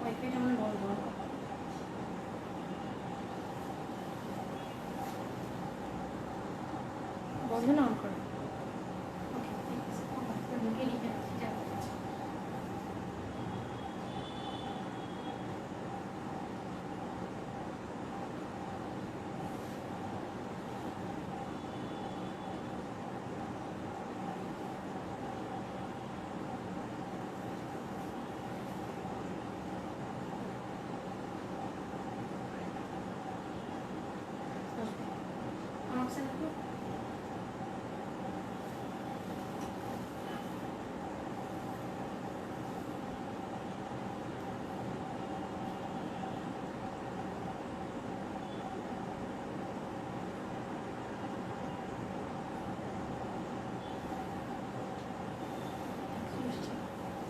ওয়াইফাইটা আমার বন্ধ। বন্ধ না অন করো। ওকে ঠিক আছে, ঢুকে নিতে পারছি।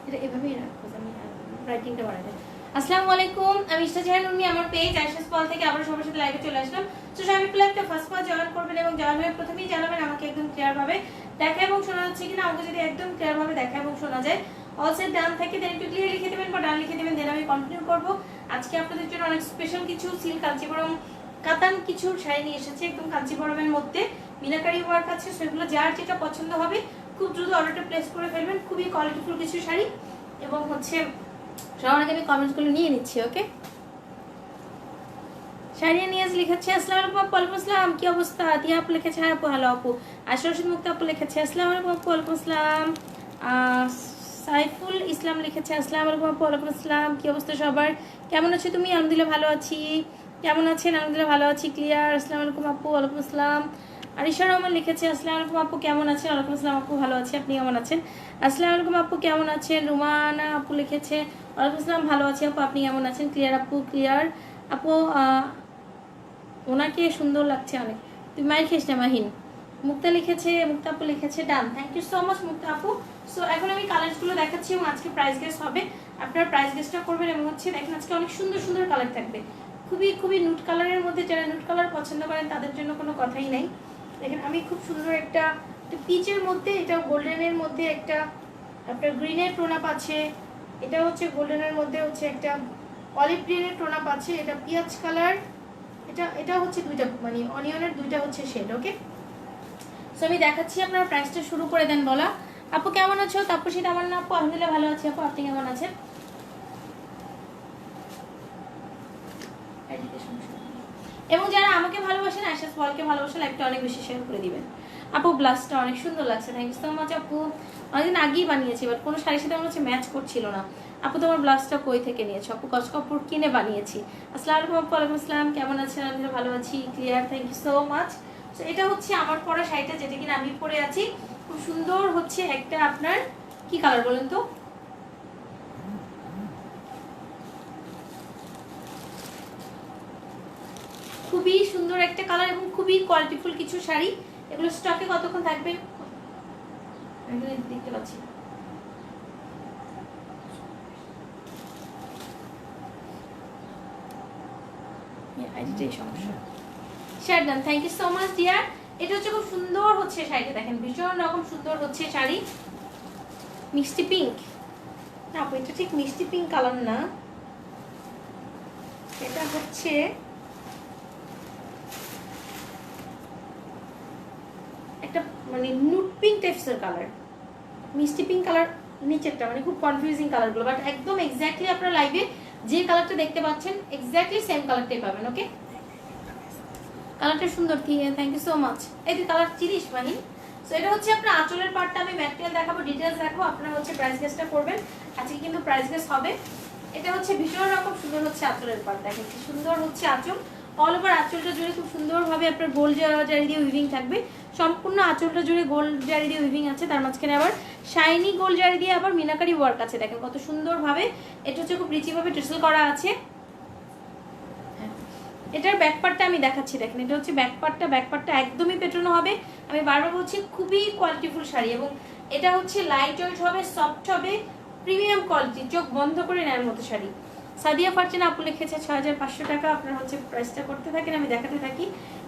এটা এভাবেই রাখবো, আমি রাইটিংটা বাড়াই দেয়। আসসালামু আলাইকুম, আমি ইশতা জাহান উর্মি, আমার পেজ আয়শাস পল থেকে আবার সবার সাথে লাইভে চলে আসলাম। তো সবাই লাইভটা ফার্স্ট জয়েন করবেন এবং জয়েন হয়ে প্রথমেই জানাবেন আমাকে একদম ক্লিয়ার ভাবে দেখা এবং শোনা যাচ্ছে কিনা। আমাকে যদি একদম ক্লিয়ার ভাবে দেখা এবং শোনা যায়, অল সাইড ডান থেকে দেন একটু ক্লিয়ার লিখে দেবেন বা ডান লিখে দেবেন, দেন আমি কন্টিনিউ করব। আজকে আপনাদের জন্য অনেক স্পেশাল কিছু সিল্ক কাঞ্চিপুরম কাতান কিছু শাড়ি নিয়ে এসেছি, একদম কাঞ্চিপুরমের মধ্যে মিনাকারি ওয়ার্ক আছে। সেগুলো যার যেটা পছন্দ হবে খুব দ্রুত অর্ডারটা প্লেস করে ফেলবেন। খুবই কোয়ালিটিফুল কিছু শাড়ি এবং হচ্ছে সবার আগে আমি কমেন্টসগুলো নিয়ে নিচ্ছি। ওকে, শাড়িয়া নিয়াজ লিখেছে আসসালামু আলাইকুম আপু। ওয়ালাইকুম আসসালাম, কি অবস্থা? দিয়া আপু লিখেছে হ্যাঁ আপু হ্যালো আপু। আশা রশিদ মুক্তা আপু লিখেছে আসসালামু আলাইকুম আপু। ওয়ালাইকুম আসসালাম। সাইফুল ইসলাম লিখেছে আসসালামু আলাইকুম আপু। ওয়ালাইকুম আসসালাম, কি অবস্থা সবার? কেমন আছো তুমি? আলহামদুলিল্লাহ ভালো আছি। কেমন আছেন? আলহামদুলিল্লাহ ভালো আছি, ক্লিয়ার। আসসালামু আলাইকুম আপু। ওয়ালাইকুম আসসালাম। আরিশা রহমান লিখেছে আসসালামু আলাইকুম আপু, কেমন আছেন? ওয়ালাইকুম আসসালাম আপু, ভালো আছি, আপনি কেমন আছেন? আসসালামু আলাইকুম আপু, কেমন আছেন? রুমানা আপু লিখেছে ওয়ালাইকুম আসসালাম, ভালো আছি আপু, আপনি কেমন আছেন? ক্লিয়ার আপু, ক্লিয়ার আপু। ওনাকে সুন্দর লাগছে অনেক। তুই মাইর খেস না মাহিন। মুক্তা লিখেছে, মুক্তা আপু লিখেছে ডান। থ্যাংক ইউ সো মাচ মুক্তা আপু। সো এখন আমি কালারসগুলো দেখাচ্ছি এবং আজকে প্রাইস গেস হবে। আপনারা প্রাইস গেসটা করবেন এবং হচ্ছে দেখেন আজকে অনেক সুন্দর সুন্দর কালার থাকবে, খুবই খুবই নুট কালারের মধ্যে। যারা নুট কালার পছন্দ করেন তাদের জন্য কোনো কথাই নাই। দেখেন আমি খুব সুন্দর একটা পিচের মধ্যে, এটা গোল্ডেনের মধ্যে একটা আপনার গ্রিনের টোনাপ আছে, এটা হচ্ছে গোল্ডেনের মধ্যে হচ্ছে একটা অলিভ গ্রিনের টোনাপ আছে, এটা পিঁয়াজ কালার, এটা হচ্ছে দুইটা মানে অনিয়নের দুইটা হচ্ছে শেড। ওকে, সো আমি দেখাচ্ছি, আপনারা প্রাইসটা শুরু করে দেন বলা। আপু কেমন আছো? তাপসী তামান্না আপু আলহামদুলিল্লাহ ভালো আছি আপু, আপনি কেমন আছেন? এবং যারা আমাকে ভালোবাসেন আয়শাস পলকে ভালোবাসেন, লাইভটা অনেক বেশি শেয়ার করে দিবেন। আপু ব্লাউজটা অনেক সুন্দর লাগছে, থ্যাংক ইউ সো মাচ আপু। অনেকদিন আগেই বানিয়েছি, বাট কোনো শাড়ির সাথে আমার হচ্ছে ম্যাচ করছিল না। আপু তোমার ব্লাউজটা কই থেকে নিয়েছো? আপু কস কাপড় কিনে বানিয়েছি। আসসালামু আলাইকুম আপু। ওয়ালাইকুম আসসালাম, কেমন আছেন? আমি ভালো আছি, clear, thank you so much. তো এটা হচ্ছে আমার পরা শাড়িটা, যেটা কিনা আমি পরে আছি। খুব সুন্দর হচ্ছে একটা আপনার কি কালার বলেন তো? খুবই সুন্দর একটা কালার এবং খুবই কোয়ালিটিফুল কিছু শাড়ি। এগুলো স্টকে কতক্ষণ থাকবে দেখতে পাচ্ছি। Thank you so much dear. এটা হচ্ছে খুব সুন্দর হচ্ছে শাড়িটা, দেখেন ভীষণ রকম সুন্দর হচ্ছে শাড়ি। মিষ্টি পিঙ্ক না আপু, এটা ঠিক মিষ্টি পিঙ্ক কালার না, এটা হচ্ছে একটা মানে নুট পিঙ্ক টাইপসের কালার, মিষ্টি পিঙ্ক কালার নিচেরটা, মানে খুব কনফিউজিং কালারগুলো, বাট একদম এক্স্যাক্টলি আপনারা লাইভে যে কালারটা দেখতে পাচ্ছেন এক্স্যাক্টলি সেম কালারটাই পাবেন। ওকে, কালারটা সুন্দর, থ্যাংক ইউ সো মাচ। এই যে কালার চিনিস মানি। সো এটা হচ্ছে আপনার আঁচলের পার্টটা, আমি ম্যাটেরিয়াল দেখাবো, ডিটেলস দেখাবো, আপনারা হচ্ছে প্রাইস গেসটা করবেন। আজকে কিন্তু প্রাইস গেস হবে। এটা হচ্ছে ভীষণ রকম সুন্দর হচ্ছে আঁচলের পার্ট, দেখেন কি সুন্দর হচ্ছে আঁচল। অল ওভার আঁচলটা জুড়ে খুব সুন্দরভাবে আপনার গোল্ড জারি দিয়ে উইভিং থাকবে। সম্পূর্ণ আঁচলটা জুড়ে গোল্ড জারি দিয়ে উইভিং আছে, তার মাঝখানে আবার শাইনি গোল্ড জারি দিয়ে আবার মিনাকারি ওয়ার্ক আছে। দেখেন কত সুন্দরভাবে, এটা হচ্ছে খুব রিচিভাবে ট্রেসেল করা আছে। এটার ব্যাক পার্টটা আমি দেখাচ্ছি, দেখেন এটা হচ্ছে ব্যাক পার্টটা। ব্যাক পার্টটা একদমই পেটানো হবে, আমি বারবার বলছি খুবই কোয়ালিটিফুল শাড়ি এবং এটা হচ্ছে লাইট ওয়েট হবে, সফট হবে, প্রিমিয়াম কোয়ালিটি, চোখ বন্ধ করে নেওয়ার মতো শাড়ি। সাদিয়া ফারজানা আপু লিখেছে 6500 টাকা। আপনারা হচ্ছে প্রাইসটা করতে থাকেন, আমি দেখাতে থাকি।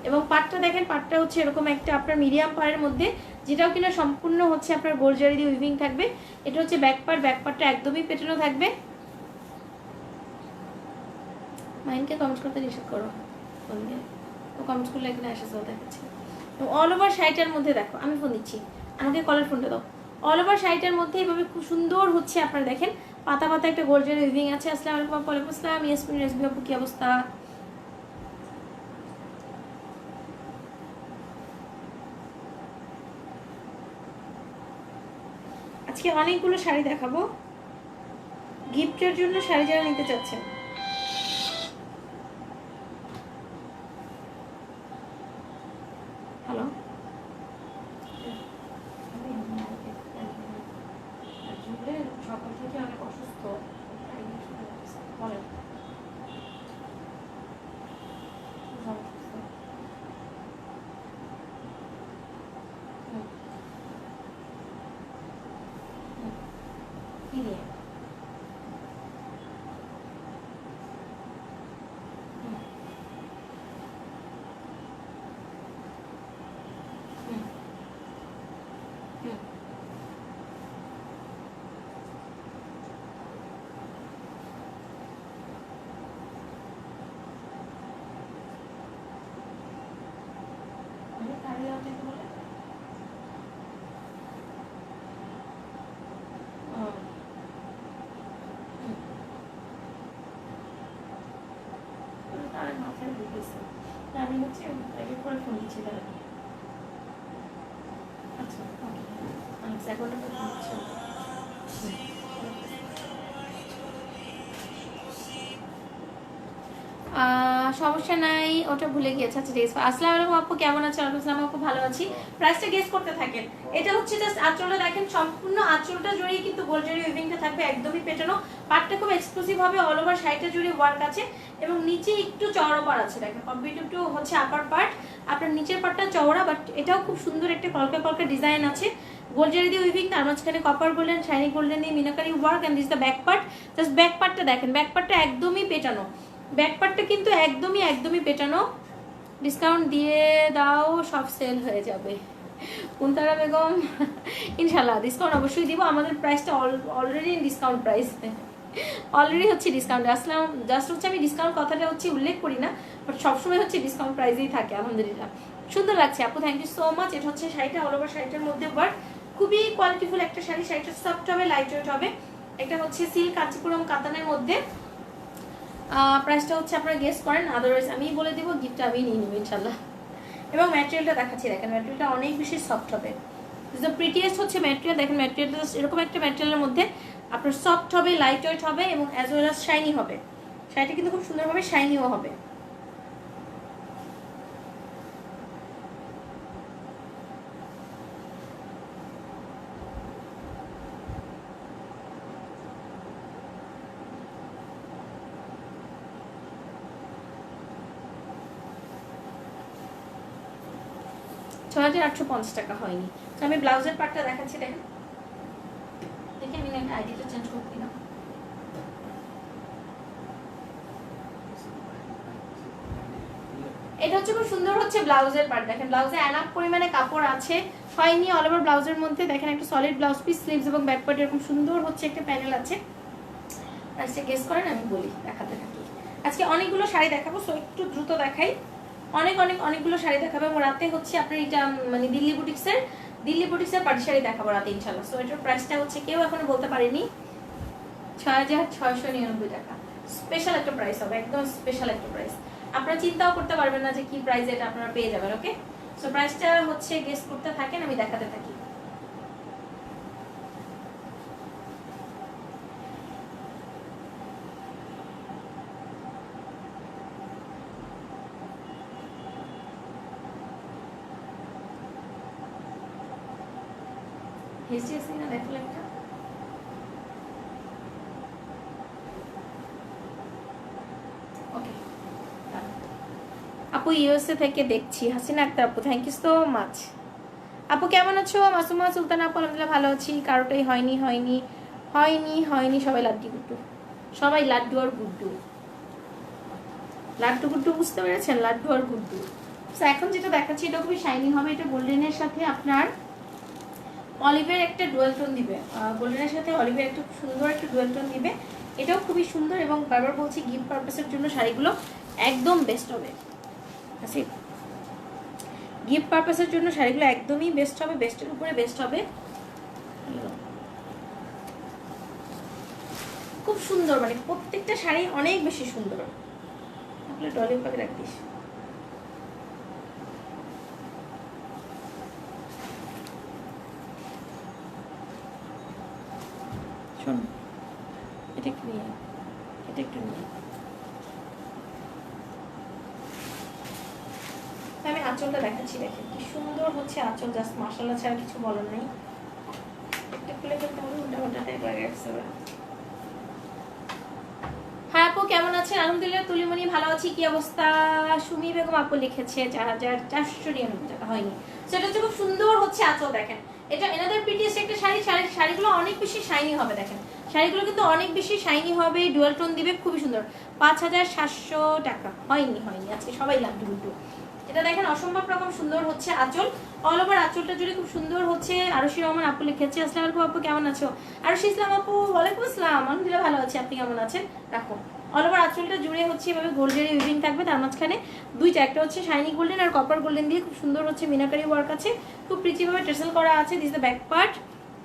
এবং পাটটা দেখেন, পাটটা হচ্ছে এরকম একটা আপনার মিডিয়াম পাড়ের মধ্যে, যেটাও কিনা সম্পূর্ণ হচ্ছে আপনার গোল্ড জারি দিয়ে উইভিং থাকবে। এটা হচ্ছে ব্যাক পার্ট, ব্যাক পার্টটা একদমই পেটানো থাকবে। মাইন্ডকে কমেন্ট করতে নিষেধ করো, ফোন দিয়ে ও কমেন্ট করলে এখানে আসে চল দেখাচ্ছে। অল ওভার শাড়িটার মধ্যে দেখো, আমি ফোন দিচ্ছি, আমাকে কলার ফোনটা দাও। অল ওভার শাড়িটার মধ্যে এইভাবে খুব সুন্দর হচ্ছে, আপনারা দেখেন পাতা পাতা একটা গোল্ডের উইভিং আছে। আসসালামু আলাইকুম আপু। ওয়ালাইকুম আসসালাম। ইয়াসমিন রেসবি আপু, কি অবস্থা? আজকে অনেকগুলো শাড়ি দেখাবো গিফটের জন্য, শাড়ি যারা নিতে চাচ্ছেন। হ্যালো, সকাল থেকে অনেক অসুস্থ, বলেন কি দিয়ে মাথায় ঢুকেছে, আমি হচ্ছে প্রাইভেট করে ফোন দিচ্ছি তারা। আচ্ছা ওকে, আমি সেকেন্ডে ফোন দিচ্ছি। সমস্যা নাই, ওটা ভুলে গিয়েছে। আচ্ছা ঠিক আছে। আসসালামু আলাইকুম আপু, কেমন আছেন? আসসালাম আপু, ভালো আছি। প্রাইসটা গেস করতে থাকেন। এটা হচ্ছে জাস্ট আঁচলটা দেখেন, সম্পূর্ণ আঁচলটা জুড়েই কিন্তু গোল্ড জরি উইভিংটা থাকবে, একদমই পেটানো। পাটটা খুব এক্সক্লুসিভ হবে, অল ওভার শাড়িটা জুড়ে ওয়ার্ক আছে এবং নিচে একটু চওড়া পাড় আছে। দেখেন কমপ্লিট একটু হচ্ছে আপার পার্ট, আপনার নিচের পার্টটা চওড়া, বাট এটাও খুব সুন্দর একটা কলকা কলকা ডিজাইন আছে। গোল্ড জরি দিয়ে উইভিং, তার মাঝখানে কপার গোল্ডেন, শাইনি গোল্ডেন দিয়ে meenakari work, and this the back part. Just back পার্টটা দেখেন, ব্যাক পার্টটা একদমই পেটানো, ব্যাক পার্টটা কিন্তু একদমই পেটানো। ডিসকাউন্ট দিয়ে দাও, সব সেল হয়ে যাবে। কুন্তরা বেগম, ইনশাল্লাহ ডিসকাউন্ট অবশ্যই দিব। আমাদের প্রাইসটা অলরেডি ডিসকাউন্ট প্রাইস, অলরেডি হচ্ছে ডিসকাউন্ট। আসলাম জাস্ট হচ্ছে আমি ডিসকাউন্ট কথাটা হচ্ছে উল্লেখ করি না, বাট সবসময় হচ্ছে ডিসকাউন্ট প্রাইসেই থাকে। আলহামদুলিল্লাহ সুন্দর লাগছে আপু, থ্যাংক ইউ সো মাচ। এটা হচ্ছে শাড়িটা, অল ওভার শাড়িটার মধ্যে ওয়ার্ক, খুবই কোয়ালিটিফুল একটা শাড়ি। শাড়িটা সফট হবে, লাইট ওয়েট হবে। এটা হচ্ছে সিল্ক কাঞ্চিপুরম কাতানের মধ্যে। প্রাইসটা হচ্ছে আপনারা গেস করেন, আদারওয়াইজ আমি বলে দেবো, গিফটটা আমি নিয়ে নেবো ইনশাল্লাহ। এবং ম্যাটেরিয়ালটা দেখাচ্ছি, দেখেন ম্যাটেরিয়ালটা অনেক বেশি সফট হবে। দ্য প্রিটিয়েস্ট হচ্ছে ম্যাটেরিয়াল, দেখেন ম্যাটেরিয়ালটা এরকম একটা ম্যাটেরিয়ালের মধ্যে আপনার সফট হবে, লাইট ওয়েট হবে এবং অ্যাজ ওয়েল অ্যাজ শাইনি হবে। শাড়িটা কিন্তু খুব সুন্দরভাবে শাইনিও হবে। টাকা হয়নি। তো আমি ব্লাউজের পার্টটা দেখাচ্ছি, দেখেন দেখে আমি আইডিটা চেঞ্জ করতে না। এটা হচ্ছে খুব সুন্দর হচ্ছে ব্লাউজের পার্ট, দেখেন ব্লাউজে এনাফ পরিমাণে কাপড় আছে, হয়নি অল ওভার ব্লাউজের মধ্যে। দেখেন একটা সলিড ব্লাউজ পিস, স্লিভস এবং ব্যাক পার্ট এরকম সুন্দর হচ্ছে একটা প্যানেল আছে। আচ্ছা গেস করেন, আমি বলি দেখাতে থাকি। আজকে অনেকগুলো শাড়ি দেখাবো, সো একটু দ্রুত দেখাই। অনেকগুলো শাড়ি দেখাবো এবং রাতে হচ্ছে আপনার এটা মানে দিল্লি বুটিক্সের পাটি শাড়ি দেখাবো রাতে ইনশাল্লাহ। সো এটার প্রাইসটা হচ্ছে কেউ এখনো বলতে পারেনি, 6,699 টাকা। স্পেশাল একটা প্রাইস হবে, একদম স্পেশাল একটা প্রাইস। আপনারা চিন্তাও করতে পারবেন না যে কি প্রাইস এটা আপনারা পেয়ে যাবেন। ওকে, সো প্রাইসটা হচ্ছে গেস করতে থাকেন, আমি দেখাতে থাকি। হেসিয়েছি না, দেখো একটা ওকে। আপু ইউএসএ থেকে দেখছি, হাসিনা আক্তার আপু, থ্যাংক ইউ সো মাচ। আপু কেমন আছো? মাসুমা সুলতান আপু, আলহামদুলিল্লাহ ভালো আছি। কারোটাই হয়নি, সবাই লাড্ডু গুড্ডু, সবাই লাড্ডু আর গুড্ডু, লাড্ডু গুড্ডু বুঝতে পেরেছেন, লাড্ডু আর গুড্ডু। তো এখন যেটা দেখাচ্ছি এটা খুবই শাইনি হবে। এটা গোল্ডেনের সাথে আপনার অলিভের একটা ডুয়েল টোন দিবে, গোল্ডেনের সাথে অলিভের একটা সুন্দর একটা ডুয়েল টোন দিবে এটাও খুবই সুন্দর এবং বারবার বলছি গিফট পারপাসের জন্য শাড়িগুলো একদম বেস্ট হবে। আচ্ছা, গিফট পারপাসের জন্য শাড়িগুলো একদমই বেস্ট হবে, বেস্টের উপরে বেস্ট হবে। খুব সুন্দর, মানে প্রত্যেকটা শাড়ি অনেক বেশি সুন্দর। তাহলে ডলি পাকে রাখিস। শোন, এটা একটু নিয়ে, এটা একটু নিয়ে। আমি আঁচলটা দেখাচ্ছি, দেখেন কি সুন্দর হচ্ছে আঁচল, জাস্ট মাশাআল্লাহ ছাড়া কিছু বলার নেই। একটা খুলে ফেলতে হবে, উল্টা উল্টা টাইপ লাগে আসছে। হ্যাঁ আপু কেমন আছেন? আলহামদুলিল্লাহ তুলিমণি ভালো আছি, কি অবস্থা? সুমি বেগম আপু লিখেছে 4,499 টাকা হয়নি। সেটা হচ্ছে খুব সুন্দর হচ্ছে আঁচল, দেখেন এটা এনাদের পিটিএস একটা শাড়ি, শাড়িগুলো অনেক বেশি শাইনি হবে, দেখেন শাড়িগুলো কিন্তু অনেক বেশি শাইনি হবে, ডুয়াল টোন দিবে, খুবই সুন্দর। 5,700 টাকা হয়নি, হয়নি আজকে সবাই লাগবে দুটো। এটা দেখেন অসম্ভব রকম সুন্দর হচ্ছে আঁচল, অল ওভার আঁচলটা জুড়ে খুব সুন্দর হচ্ছে। আরশি রহমান আপু লিখেছে আসসালামু আলাইকুম আপু কেমন আছো? আরশি ইসলাম আপু ওয়ালাইকুম আসসালাম, আলহামদুলিল্লাহ ভালো আছি, আপনি কেমন আছেন? রাখো। অল ওভার আঁচলটা জুড়ে হচ্ছে এভাবে গোল্ডের উইভিং থাকবে, তার মাঝখানে দুইটা, একটা হচ্ছে শাইনি গোল্ডেন আর কপার গোল্ডেন দিয়ে খুব সুন্দর হচ্ছে মিনাকারি ওয়ার্ক আছে, খুব প্রিচিভাবে টেসেল করা আছে। This the back part,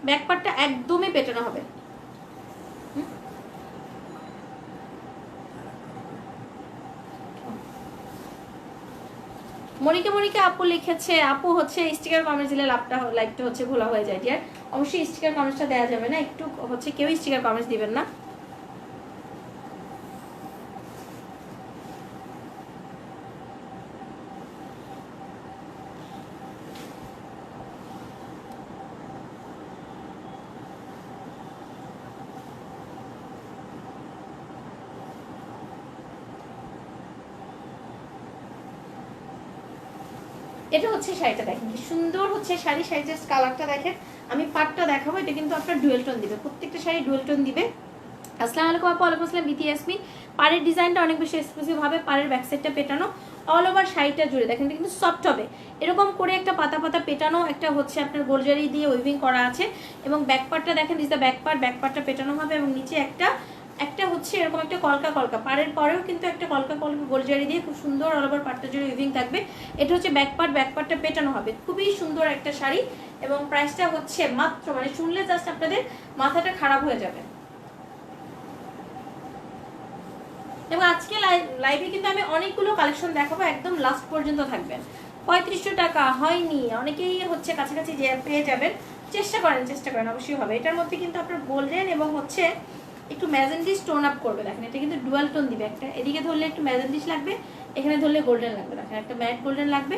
back পার্টটা একদমই পেটানো হবে। মনিকা আপু লিখেছে আপু হচ্ছে স্টিকার কমেন্টস দিলে লাইভটা হচ্ছে ভোলা হয়ে যায় ডিয়ার। অবশ্যই স্টিকার কমেন্টসটা দেওয়া যাবে না, একটু হচ্ছে কেউ স্টিকার কমেন্টস দিবেন না। এটা হচ্ছে শাড়িটা, দেখেন কি সুন্দর হচ্ছে শাড়ি, জাস্ট কালারটা দেখেন। আমি পাটটা দেখাবো, এটা কিন্তু আপনার ডুয়েল টোন দিবে, প্রত্যেকটা শাড়ি ডুয়েল টোন দিবে। আসসালামু আলাইকুম আপু। ওয়ালাইকুম আসসালাম বিথি ইয়াসমিন। পাড়ের ডিজাইনটা অনেক বেশি এক্সক্লুসিভ হবে, পাড়ের ব্যাক সাইডটা পেটানো, অল ওভার শাড়িটা জুড়ে দেখেন কিন্তু সফট হবে, এরকম করে একটা পাতা পাতা পেটানো, একটা হচ্ছে আপনার গোলজারি দিয়ে উইভিং করা আছে এবং ব্যাক পার্টটা দেখেন দিস দ্য ব্যাক পার্টটা পেটানো হবে এবং নিচে একটা হচ্ছে এরকম একটা কলকা পাড়ের পরেও কিন্তু একটা কলকা গোলজারি দিয়ে খুব সুন্দর অল ওভার পার্টটা জুড়ে উইভিং থাকবে। এটা হচ্ছে ব্যাক পার্টটা পেটানো হবে, খুবই সুন্দর একটা শাড়ি এবং প্রাইসটা হচ্ছে মাত্র, মানে শুনলে জাস্ট আপনাদের মাথাটা খারাপ হয়ে যাবে। এবং আজকে লাইভে কিন্তু আমি অনেকগুলো কালেকশন দেখাবো, একদম লাস্ট পর্যন্ত থাকবেন। 3500 টাকা হয়নি, অনেকেই হচ্ছে কাছাকাছি যে পেয়ে যাবেন, চেষ্টা করেন অবশ্যই হবে। এটার মধ্যে কিন্তু আপনার গোল্ডেন এবং হচ্ছে একটু ম্যাজেন্ডিস টোন আপ করবে, দেখেন এটা কিন্তু ডুয়াল টোন দিবে, একটা এদিকে ধরলে একটু ম্যাজেন্ডিস লাগবে, এখানে ধরলে গোল্ডেন লাগবে, দেখেন একটা ম্যাট গোল্ডেন লাগবে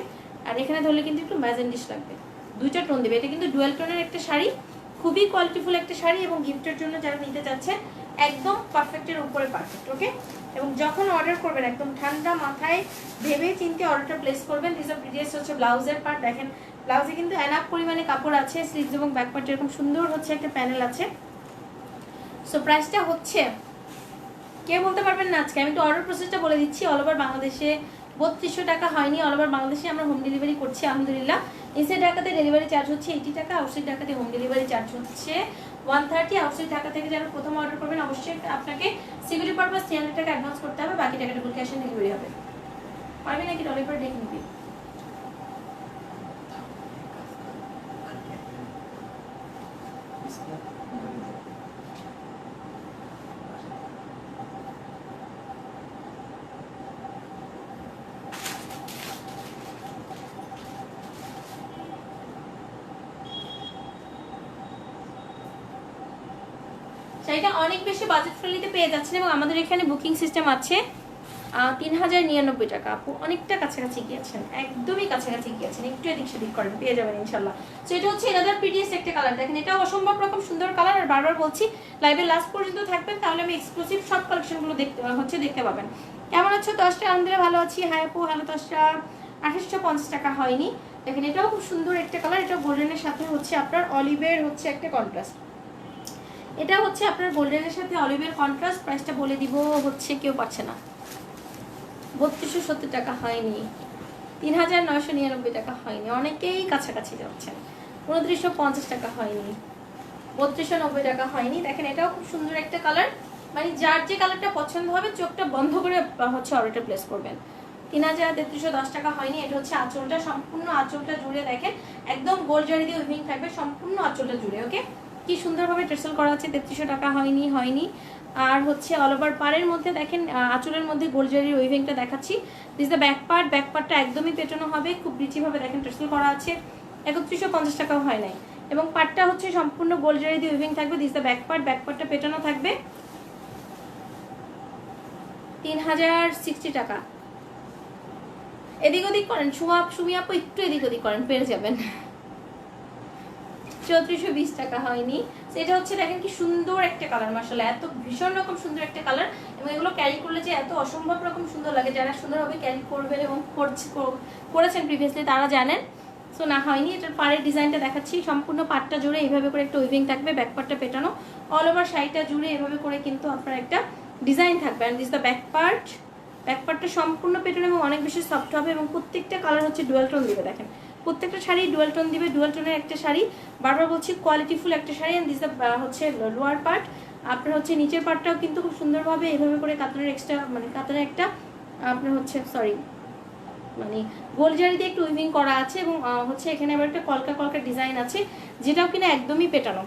আর এখানে ধরলে কিন্তু একটু ম্যাজেন্ডিস লাগবে, দুইটা টোন দিবে। এটা কিন্তু ডুয়াল টোনের একটা শাড়ি, খুবই কোয়ালিটিফুল একটা শাড়ি এবং গিফটের জন্য যারা নিতে চাচ্ছে একদম পারফেক্টের উপরে পারফেক্ট। ওকে, এবং যখন অর্ডার করবেন একদম ঠান্ডা মাথায় ভেবে চিন্তে অর্ডারটা প্লেস করবেন। রিজার্ভ ডিটেইলস হচ্ছে ব্লাউজের পার্ট, দেখেন ব্লাউজে কিন্তু এনাফ পরিমাণে কাপড় আছে, স্লিভস এবং ব্যাক পার্ট এরকম সুন্দর হচ্ছে একটা প্যানেল আছে। সো প্রাইসটা হচ্ছে কেউ বলতে পারবেন না আজকে, আমি একটু অর্ডার প্রসেসটা বলে দিচ্ছি। অল ওভার বাংলাদেশে 3200 টাকা হয়নি, অল ওভার বাংলাদেশে আমরা হোম ডেলিভারি করছি আলহামদুলিল্লাহ। ইনসাইড ঢাকাতে ডেলিভারি চার্জ হচ্ছে 80 টাকা, আউটসাইড ঢাকাতে হোম ডেলিভারি চার্জ হচ্ছে 130। আউটসাইড ঢাকা থেকে যারা প্রথম অর্ডার করবেন অবশ্যই আপনাকে সিকিউরিটি পারপাস 300 টাকা অ্যাডভান্স করতে হবে, বাকি টাকাটা ফুল ক্যাশ অন ডেলিভারি হবে। পারবি নাকি ডলার পরে ডেকে নিবি? শাড়িটা অনেক বেশি বাজেট ফ্রেন্ডলিতে পেয়ে যাচ্ছেন এবং আমাদের এখানে বুকিং সিস্টেম আছে 3099 টাকা। আপু অনেকটা কাছাকাছি গিয়েছেন, একদমই কাছাকাছি গিয়েছেন, একটু এদিক সেদিক করেন পেয়ে যাবেন ইনশাল্লাহ। তো এটা হচ্ছে এনাদার প্রিটিয়েস্ট একটা কালার, দেখেন এটাও অসম্ভব রকম সুন্দর কালার। আর বারবার বলছি লাইভের লাস্ট পর্যন্ত থাকবেন, তাহলে আমি এক্সক্লুসিভ সব কালেকশনগুলো দেখতে পাবেন। কেমন আছো? 10টা আলহামদুলিল্লাহ ভালো আছি। হ্যাঁ আপু হ্যালো। 10টা 2850 টাকা হয়নি, দেখেন এটাও খুব সুন্দর একটা কালার, এটা গোল্ডেনের সাথে হচ্ছে আপনার অলিভের হচ্ছে একটা কন্ট্রাস্ট, এটা হচ্ছে আপনার গোল্ডেনের সাথে অলিভের কন্ট্রাস্ট। প্রাইসটা বলে দিব হচ্ছে কেউ পাচ্ছে না, 3270 টাকা হয়নি, 3999 টাকা হয়নি, অনেকেই কাছাকাছি যাচ্ছেন। 2950 টাকা হয়নি, 3290 টাকা হয়নি। দেখেন এটাও খুব সুন্দর একটা কালার, মানে যার যে কালারটা পছন্দ হবে চোখটা বন্ধ করে হচ্ছে অর্ডারটা প্লেস করবেন। ৩,৩১১০ টাকা হয়নি। এটা হচ্ছে আঁচলটা, সম্পূর্ণ আঁচলটা জুড়ে দেখেন একদম গোল্ড জারি দিয়ে উইভিং থাকবে সম্পূর্ণ আঁচলটা জুড়ে। ওকে, কি সুন্দরভাবে টেসেল করা আছে। ৩৩০০ টাকা হয়নি। আর হচ্ছে অল ওভার পাড়ের মধ্যে দেখেন আঁচলের মধ্যে গোল্ড জারির উইভিংটা দেখাচ্ছি। This the back part, back পার্টটা একদমই পেটানো হবে, খুব রিচিভাবে দেখেন টেসেল করা আছে। ৩১৫০ টাকাও হয় নাই, এবং পার্টটা হচ্ছে সম্পূর্ণ গোল্ড জারি দিয়ে উইভিং থাকবে। This the back part, back পার্টটা পেটানো থাকবে। ৩,০৬০ টাকা। এদিক ওদিক করেন সুমি আপু, একটু এদিক ওদিক করেন, পেরে যাবেন। ৩৪২০ টাকা হয়নি। এটা হচ্ছে দেখেন কি সুন্দর একটা কালার, মাশাআল্লাহ এত ভীষণ রকম সুন্দর একটা কালার, এবং এগুলো ক্যারি করলে যে এত অসম্ভব রকম সুন্দর লাগে। যারা সুন্দরভাবে ক্যারি করবেন এবং করেছেন প্রিভিয়াসলি তারা জানেন। সো না হয়নি। এটার পাড়ের ডিজাইনটা দেখাচ্ছি, সম্পূর্ণ পাটটা জুড়ে এইভাবে করে একটা উইভিং থাকবে, ব্যাক পার্টটা পেটানো, অল ওভার শাড়িটা জুড়ে এভাবে করে কিন্তু আপনার একটা ডিজাইন থাকবে। And this the back part, back পার্টটা সম্পূর্ণ পেটানো এবং অনেক বেশি সফট হবে, এবং প্রত্যেকটা কালার হচ্ছে ডুয়াল টোন দিবে। দেখেন প্রত্যেকটা শাড়ি ডুয়াল টোন দিবে, ডুয়াল টোনের একটা শাড়ি, বারবার বলছি কোয়ালিটিফুল একটা শাড়ি। অ্যান্ড দিস দ্য হচ্ছে লোয়ার পার্ট, আপনার হচ্ছে নিচের পার্টটাও কিন্তু খুব সুন্দরভাবে এভাবে করে কাতানের এক্সট্রা মানে কাতানের একটা আপনার হচ্ছে মানে গোল জারি দিয়ে একটু উইভিং করা আছে, এবং হচ্ছে এখানে আবার একটা কলকা কলকা ডিজাইন আছে, যেটাও কিনা একদমই পেটানো।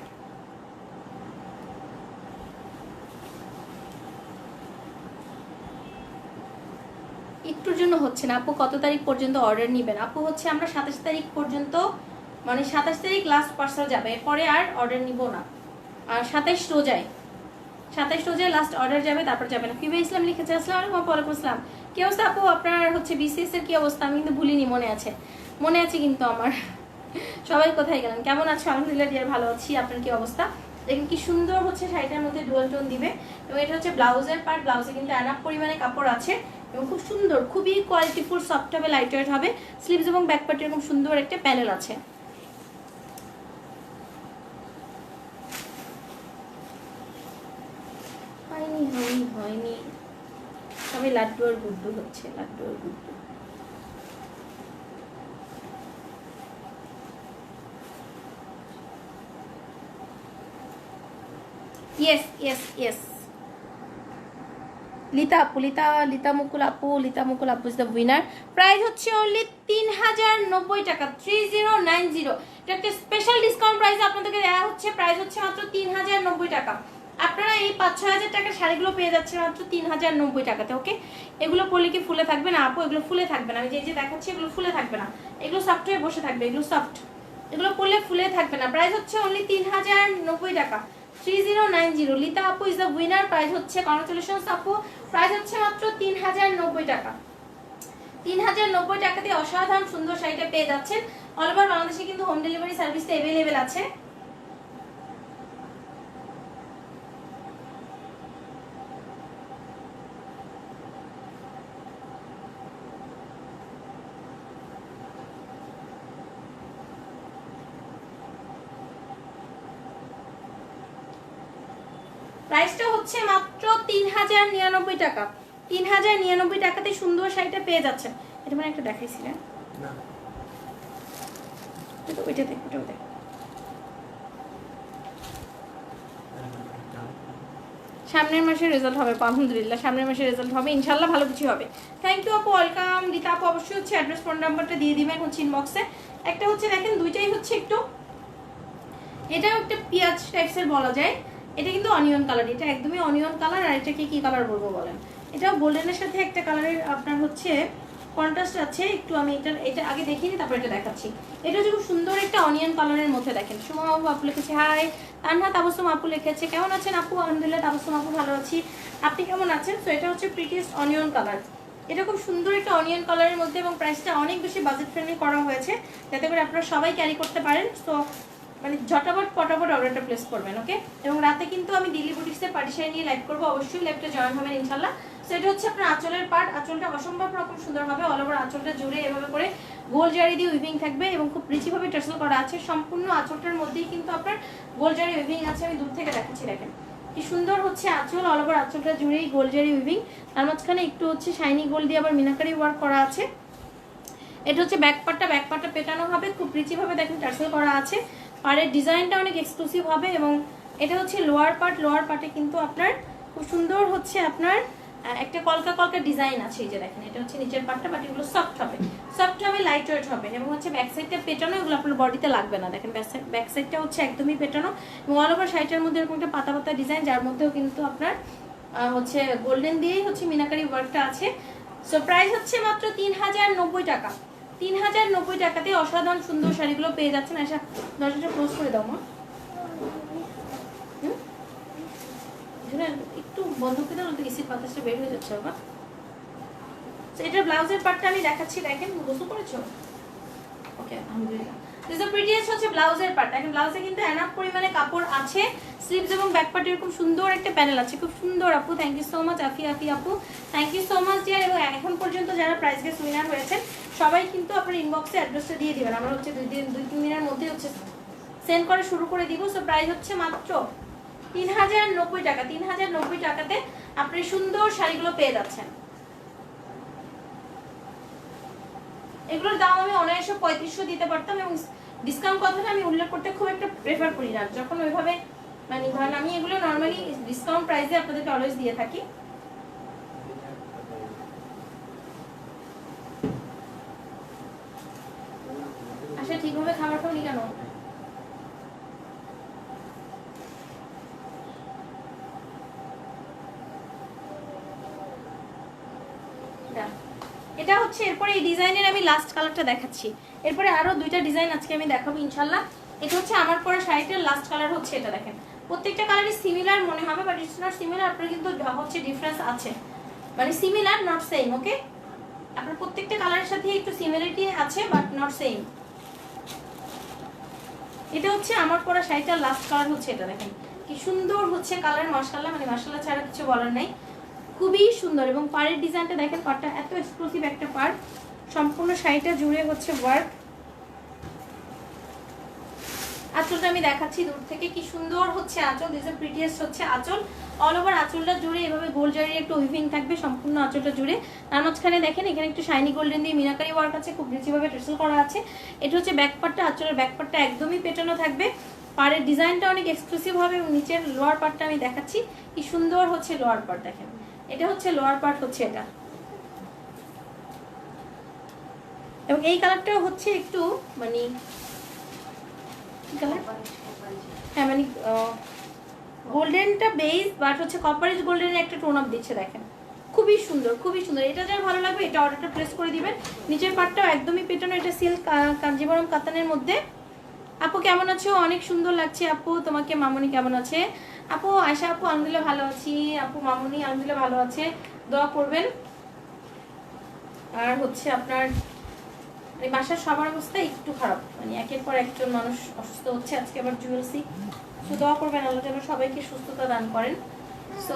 একটুর জন্য হচ্ছে না আপু, কত তারিখ পর্যন্ত অর্ডার নেবেন? আপু হচ্ছে আমরা ২৭ তারিখ পর্যন্ত, মানে ২৭ তারিখ লাস্ট পার্সেল যাবে, এরপরে আর অর্ডার নিব না। আর ২৭ রোজায় লাস্ট অর্ডার যাবে, তারপর যাবে না। ফিবা ইসলাম লিখেছে আসসালামু আলাইকুম। ওয়ালাইকুম আসসালাম। কি অবস্থা আপু আপনার হচ্ছে বিসিএস এর কি অবস্থা? আমি কিন্তু ভুলিনি, মনে আছে কিন্তু আমার। সবাই কোথায় গেলেন? কেমন আছো? আলহামদুলিল্লাহ ডিয়ার ভালো আছি। আপনার কি অবস্থা? দেখুন কি সুন্দর হচ্ছে শাড়িটার মধ্যে ডুয়াল টোন দিবে, এবং এটা হচ্ছে ব্লাউজের পার্ট। ব্লাউজে কিন্তু এনাফ পরিমাণে কাপড় আছে, এবং খুব সুন্দর, খুবই কোয়ালিটিফুল, সফট হবে, লাইট ওয়েট হবে। স্লিভস এবং ব্যাক পার্টে এরকম সুন্দর একটা প্যানেল আছে। হয়নি তবে লাড্ডু আর গুড্ডু হচ্ছে, লাড্ডু আর গুড্ডু। ইয়েস লিতা মুকুল আপু ইজ দ্য উইনার। প্রাইস হচ্ছে অনলি ৩,০৯০ টাকা, 3090। এটা একটা স্পেশাল ডিসকাউন্ট প্রাইস আপনাদেরকে দেওয়া হচ্ছে। প্রাইস হচ্ছে মাত্র ৩,০৯০ টাকা। আপনারা এই ৫-৬ হাজার টাকার শাড়িগুলো পেয়ে যাচ্ছেন মাত্র ৩,০৯০ টাকাতে। ওকে, এগুলো পরলে কি ফুলে থাকবে না আপু? এগুলো ফুলে থাকবে না, আমি যে দেখাচ্ছি এগুলো ফুলে থাকবে না, এগুলো সফট হয়ে বসে থাকবে, এগুলো সফট, এগুলো পরলে ফুলে থাকবে না। প্রাইস হচ্ছে অনলি ৩,০৯০ টাকা, 3090। লিতা আপু ইজ দ্য উইনার। প্রাইস হচ্ছে কংগ্রাচুলেশনস আপু, প্রাইস হচ্ছে মাত্র ৩,০৯০ টাকা। ৩,০৯০ টাকাতে অসাধারণ সুন্দর শাড়িটা পেয়ে যাচ্ছেন। অল ওভার বাংলাদেশে কিন্তু হোম ডেলিভারি সার্ভিসটা অ্যাভেলেবেল আছে। প্রাইসটা হচ্ছে মাত্র ৩,০৯৯ টাকা। ৩,০৯৯ টাকাতে সুন্দর শাড়িটা পেয়ে যাচ্ছেন। এটা মানে একটা দেখাইছিলেন না, ওইটা দেখ, ওটাও দেখ। সামনের মাসে রেজাল্ট হবে আলহামদুলিল্লাহ, সামনের মাসে রেজাল্ট হবে ইনশাল্লাহ, ভালো কিছু হবে। থ্যাংক ইউ আপু, ওয়েলকাম। রিতা আপু অবশ্যই হচ্ছে অ্যাড্রেস ফোন নাম্বারটা দিয়ে দিবেন হচ্ছে ইনবক্সে। একটা হচ্ছে দেখেন দুইটাই হচ্ছে একটু, এটাও একটা পেঁয়াজ টাইপসের বলা যায়, এটা কিন্তু অনিয়ন কালার, এটা একদমই অনিয়ন কালার। আর এটাকে কি কালার বলবো বলেন? এটাও গোল্ডেনের সাথে একটা কালারের আপনার হচ্ছে কন্ট্রাস্ট আছে একটু। আমি এটা আগে দেখিনি, তারপর এটা দেখাচ্ছি। এটা হচ্ছে খুব সুন্দর একটা অনিয়ন কালারের মধ্যে দেখেন। সুমা আপু লিখেছে হাই, তানহা তাবসুম আপু লিখেছে কেমন আছেন আপু? আলহামদুলিল্লাহ তাবসুম আপু ভালো আছি, আপনি কেমন আছেন? সো এটা হচ্ছে প্রিটিয়েস্ট অনিয়ন কালার, এটা খুব সুন্দর একটা অনিয়ন কালারের মধ্যে, এবং প্রাইসটা অনেক বেশি বাজেট ফ্রেন্ডলি করা হয়েছে যাতে করে আপনারা সবাই ক্যারি করতে পারেন। সো মানে ঝটাপট পটাপট অর্ডারটা প্লেস করবেন। ওকে, এবং রাতে কিন্তু আমি দিল্লি বুটিক্সের পার্টি শাড়ি নিয়ে লাইভ করবো, অবশ্যই লাইভটা জয়েন হবেন ইনশাল্লাহ। সো এটা হচ্ছে আপনার আঁচলের পার্ট, আঁচলটা অসম্ভব রকম সুন্দর হবে, অল ওভার আঁচলটা জুড়ে এভাবে করে গোল জারি দিয়ে উইভিং থাকবে, এবং খুব রিচিভাবে টার্সেল করা আছে। সম্পূর্ণ আঁচলটার মধ্যেই কিন্তু আপনার গোল জারি উইভিং আছে। আমি দূর থেকে দেখাচ্ছি, দেখেন কি সুন্দর হচ্ছে আঁচল, অল ওভার আঁচলটা জুড়েই গোল জারি উইভিং, তার মাঝখানে একটু হচ্ছে শাইনি গোল্ড দিয়ে আবার মিনাকারি ওয়ার্ক করা আছে। এটা হচ্ছে ব্যাক পার্টটা পেটানো হবে, খুব রিচিভাবে দেখেন টার্সেল করা আছে। পাড়ের ডিজাইনটা অনেক এক্সক্লুসিভ হবে, এবং এটা হচ্ছে লোয়ার পার্টে কিন্তু আপনার খুব সুন্দর হচ্ছে আপনার একটা কলকা কলকা ডিজাইন আছে। এই যে দেখেন এটা হচ্ছে নিচের পাটটা, বাট এগুলো সফট হবে লাইট ওয়েট হবে এবং হচ্ছে ব্যাক সাইডটা পেটানো, এগুলো আপনার বডিতে লাগবে না। দেখেন ব্যাক সাইডটা হচ্ছে একদমই পেটানো এবং অল ওভার শাড়িটার মধ্যে এরকম একটা পাতা পাতা ডিজাইন, যার মধ্যেও কিন্তু আপনার হচ্ছে গোল্ডেন দিয়েই হচ্ছে মিনাকারি ওয়ার্কটা আছে। সো প্রাইস হচ্ছে মাত্র 3090 টাকা। 3090 টাকাতে অসাধারণ সুন্দর শাড়িগুলো পেয়ে যাচ্ছেন। আশা দরজাটা ক্লোজ করে দাও মা, একটু বন্ধ করে দাও, তো এসির বাতাসটা বের হয়ে যাচ্ছে বাবা। এটার ব্লাউজের পার্টটা আমি দেখাচ্ছি, দেখেন গোসল করেছো? ওকে, আলহামদুলিল্লাহ। দিস দ্য প্রিটিয়েস্ট হচ্ছে ব্লাউজের পার্ট। দেখেন ব্লাউজে কিন্তু এনাফ পরিমাণে কাপড় আছে, স্লিভস এবং ব্যাক পার্টে এরকম সুন্দর একটা প্যানেল আছে, খুব সুন্দর আপু। Thank you so much Afi আপু, thank you so much dear. এবং এখন পর্যন্ত যারা প্রাইজ গেস উইনার হয়েছেন সবাই কিন্তু আপনার ইনবক্সে অ্যাড্রেসটা দিয়ে দিবেন। আমরা হচ্ছে 2-3 দিনের মধ্যে হচ্ছে সেন্ড করা শুরু করে দিব। সো প্রাইস হচ্ছে মাত্র 3090 টাকা। 3090 টাকাতে আপনি সুন্দর শাড়িগুলো পেয়ে যাচ্ছেন। এগুলোর দাম আমি অনায়াসে 3500 দিতে পারতাম এবং ডিসকাউন্ট কথাটা আমি উল্লেখ করতে খুব একটা প্রেফার করি না, যখন ওইভাবে মানে ধরেন আমি এগুলো নর্মালি ডিসকাউন্ট প্রাইসে আপনাদেরকে অলওয়েজ দিয়ে থাকি। আচ্ছা, ঠিকভাবে খাবার খাওনি কেন? এটা হচ্ছে এরপরে এই ডিজাইনের আমি লাস্ট কালারটা দেখাচ্ছি, এরপরে আরো দুইটা ডিজাইন আজকে আমি দেখাবো ইনশাল্লাহ। এটা হচ্ছে আমার পরা শাড়িটার লাস্ট কালার হচ্ছে এটা। দেখেন প্রত্যেকটা কালারই সিমিলার মনে হবে, বাট ইটস নট সিমিলার। আপনার কিন্তু হচ্ছে ডিফারেন্স আছে, মানে সিমিলার নট সেম। ওকে, আপনার প্রত্যেকটা কালারের সাথে একটু সিমিলারিটি আছে, বাট নট সেম। এটা হচ্ছে আমার পরা শাড়িটার লাস্ট কালার হচ্ছে এটা। দেখেন কি সুন্দর হচ্ছে কালার, মাশাআল্লাহ, মানে মাশাআল্লাহ ছাড়া কিছু বলার নাই, খুবই সুন্দর। এবং পাড়ের ডিজাইনটা দেখেন, পাড়টা এত এক্সক্লুসিভ একটা পাড়, সম্পূর্ণ শাড়িটা জুড়ে হচ্ছে ওয়ার্ক। আঁচলটা আমি দেখাচ্ছি দূর থেকে, কি সুন্দর হচ্ছে আঁচল। দিস ইজ প্রিটিয়েস্ট হচ্ছে আঁচল। অল ওভার আঁচলটা জুড়ে এভাবে গোল্ড জারির একটু উইভিং থাকবে সম্পূর্ণ আঁচলটা জুড়ে। তার মাঝখানে দেখেন এখানে একটু শাইনি গোল্ডেন দিয়ে মিনাকারি ওয়ার্ক আছে, খুব রিচিভাবে ট্রেসেল করা আছে। এটা হচ্ছে ব্যাক পার্টটা, আঁচলের ব্যাক পার্টটা একদমই পেটানো থাকবে। পাড়ের ডিজাইনটা অনেক এক্সক্লুসিভ হবে এবং নিচের লোয়ার পার্টটা আমি দেখাচ্ছি, কি সুন্দর হচ্ছে লোয়ার পার্ট। দেখেন এটা হচ্ছে লোয়ার পার্ট হচ্ছে এটা। এবং এই কালারটাও হচ্ছে একটু মানে হ্যাঁ মানে গোল্ডেনটা বেস, বাট হচ্ছে কপারিজ গোল্ডেনের একটা টোন আপ দিচ্ছে। দেখেন খুবই সুন্দর, খুবই সুন্দর। এটা যার ভালো লাগবে এটা অর্ডারটা প্লেস করে দিবেন। নিচের পার্টটাও একদমই পেটানো, এটা সিল্ক কাঞ্জিবরম কাতানের মধ্যে। আপু কেমন আছো? অনেক সুন্দর লাগছে আপু তোমাকে। মামুনি কেমন আছে? আপু আয়শা আপু আলহামদুলিল্লাহ ভালো আছি। আপু মামুনি আলহামদুলিল্লাহ ভালো আছে, দোয়া করবেন। আর হচ্ছে আপনার বাসার সবার অবস্থা একটু খারাপ, মানে একের পর একজন মানুষ অসুস্থ হচ্ছে। আজকে আবার জুয়েলসি, তো দোয়া করবেন আল্লাহ যেন সবাইকে সুস্থতা দান করেন। সো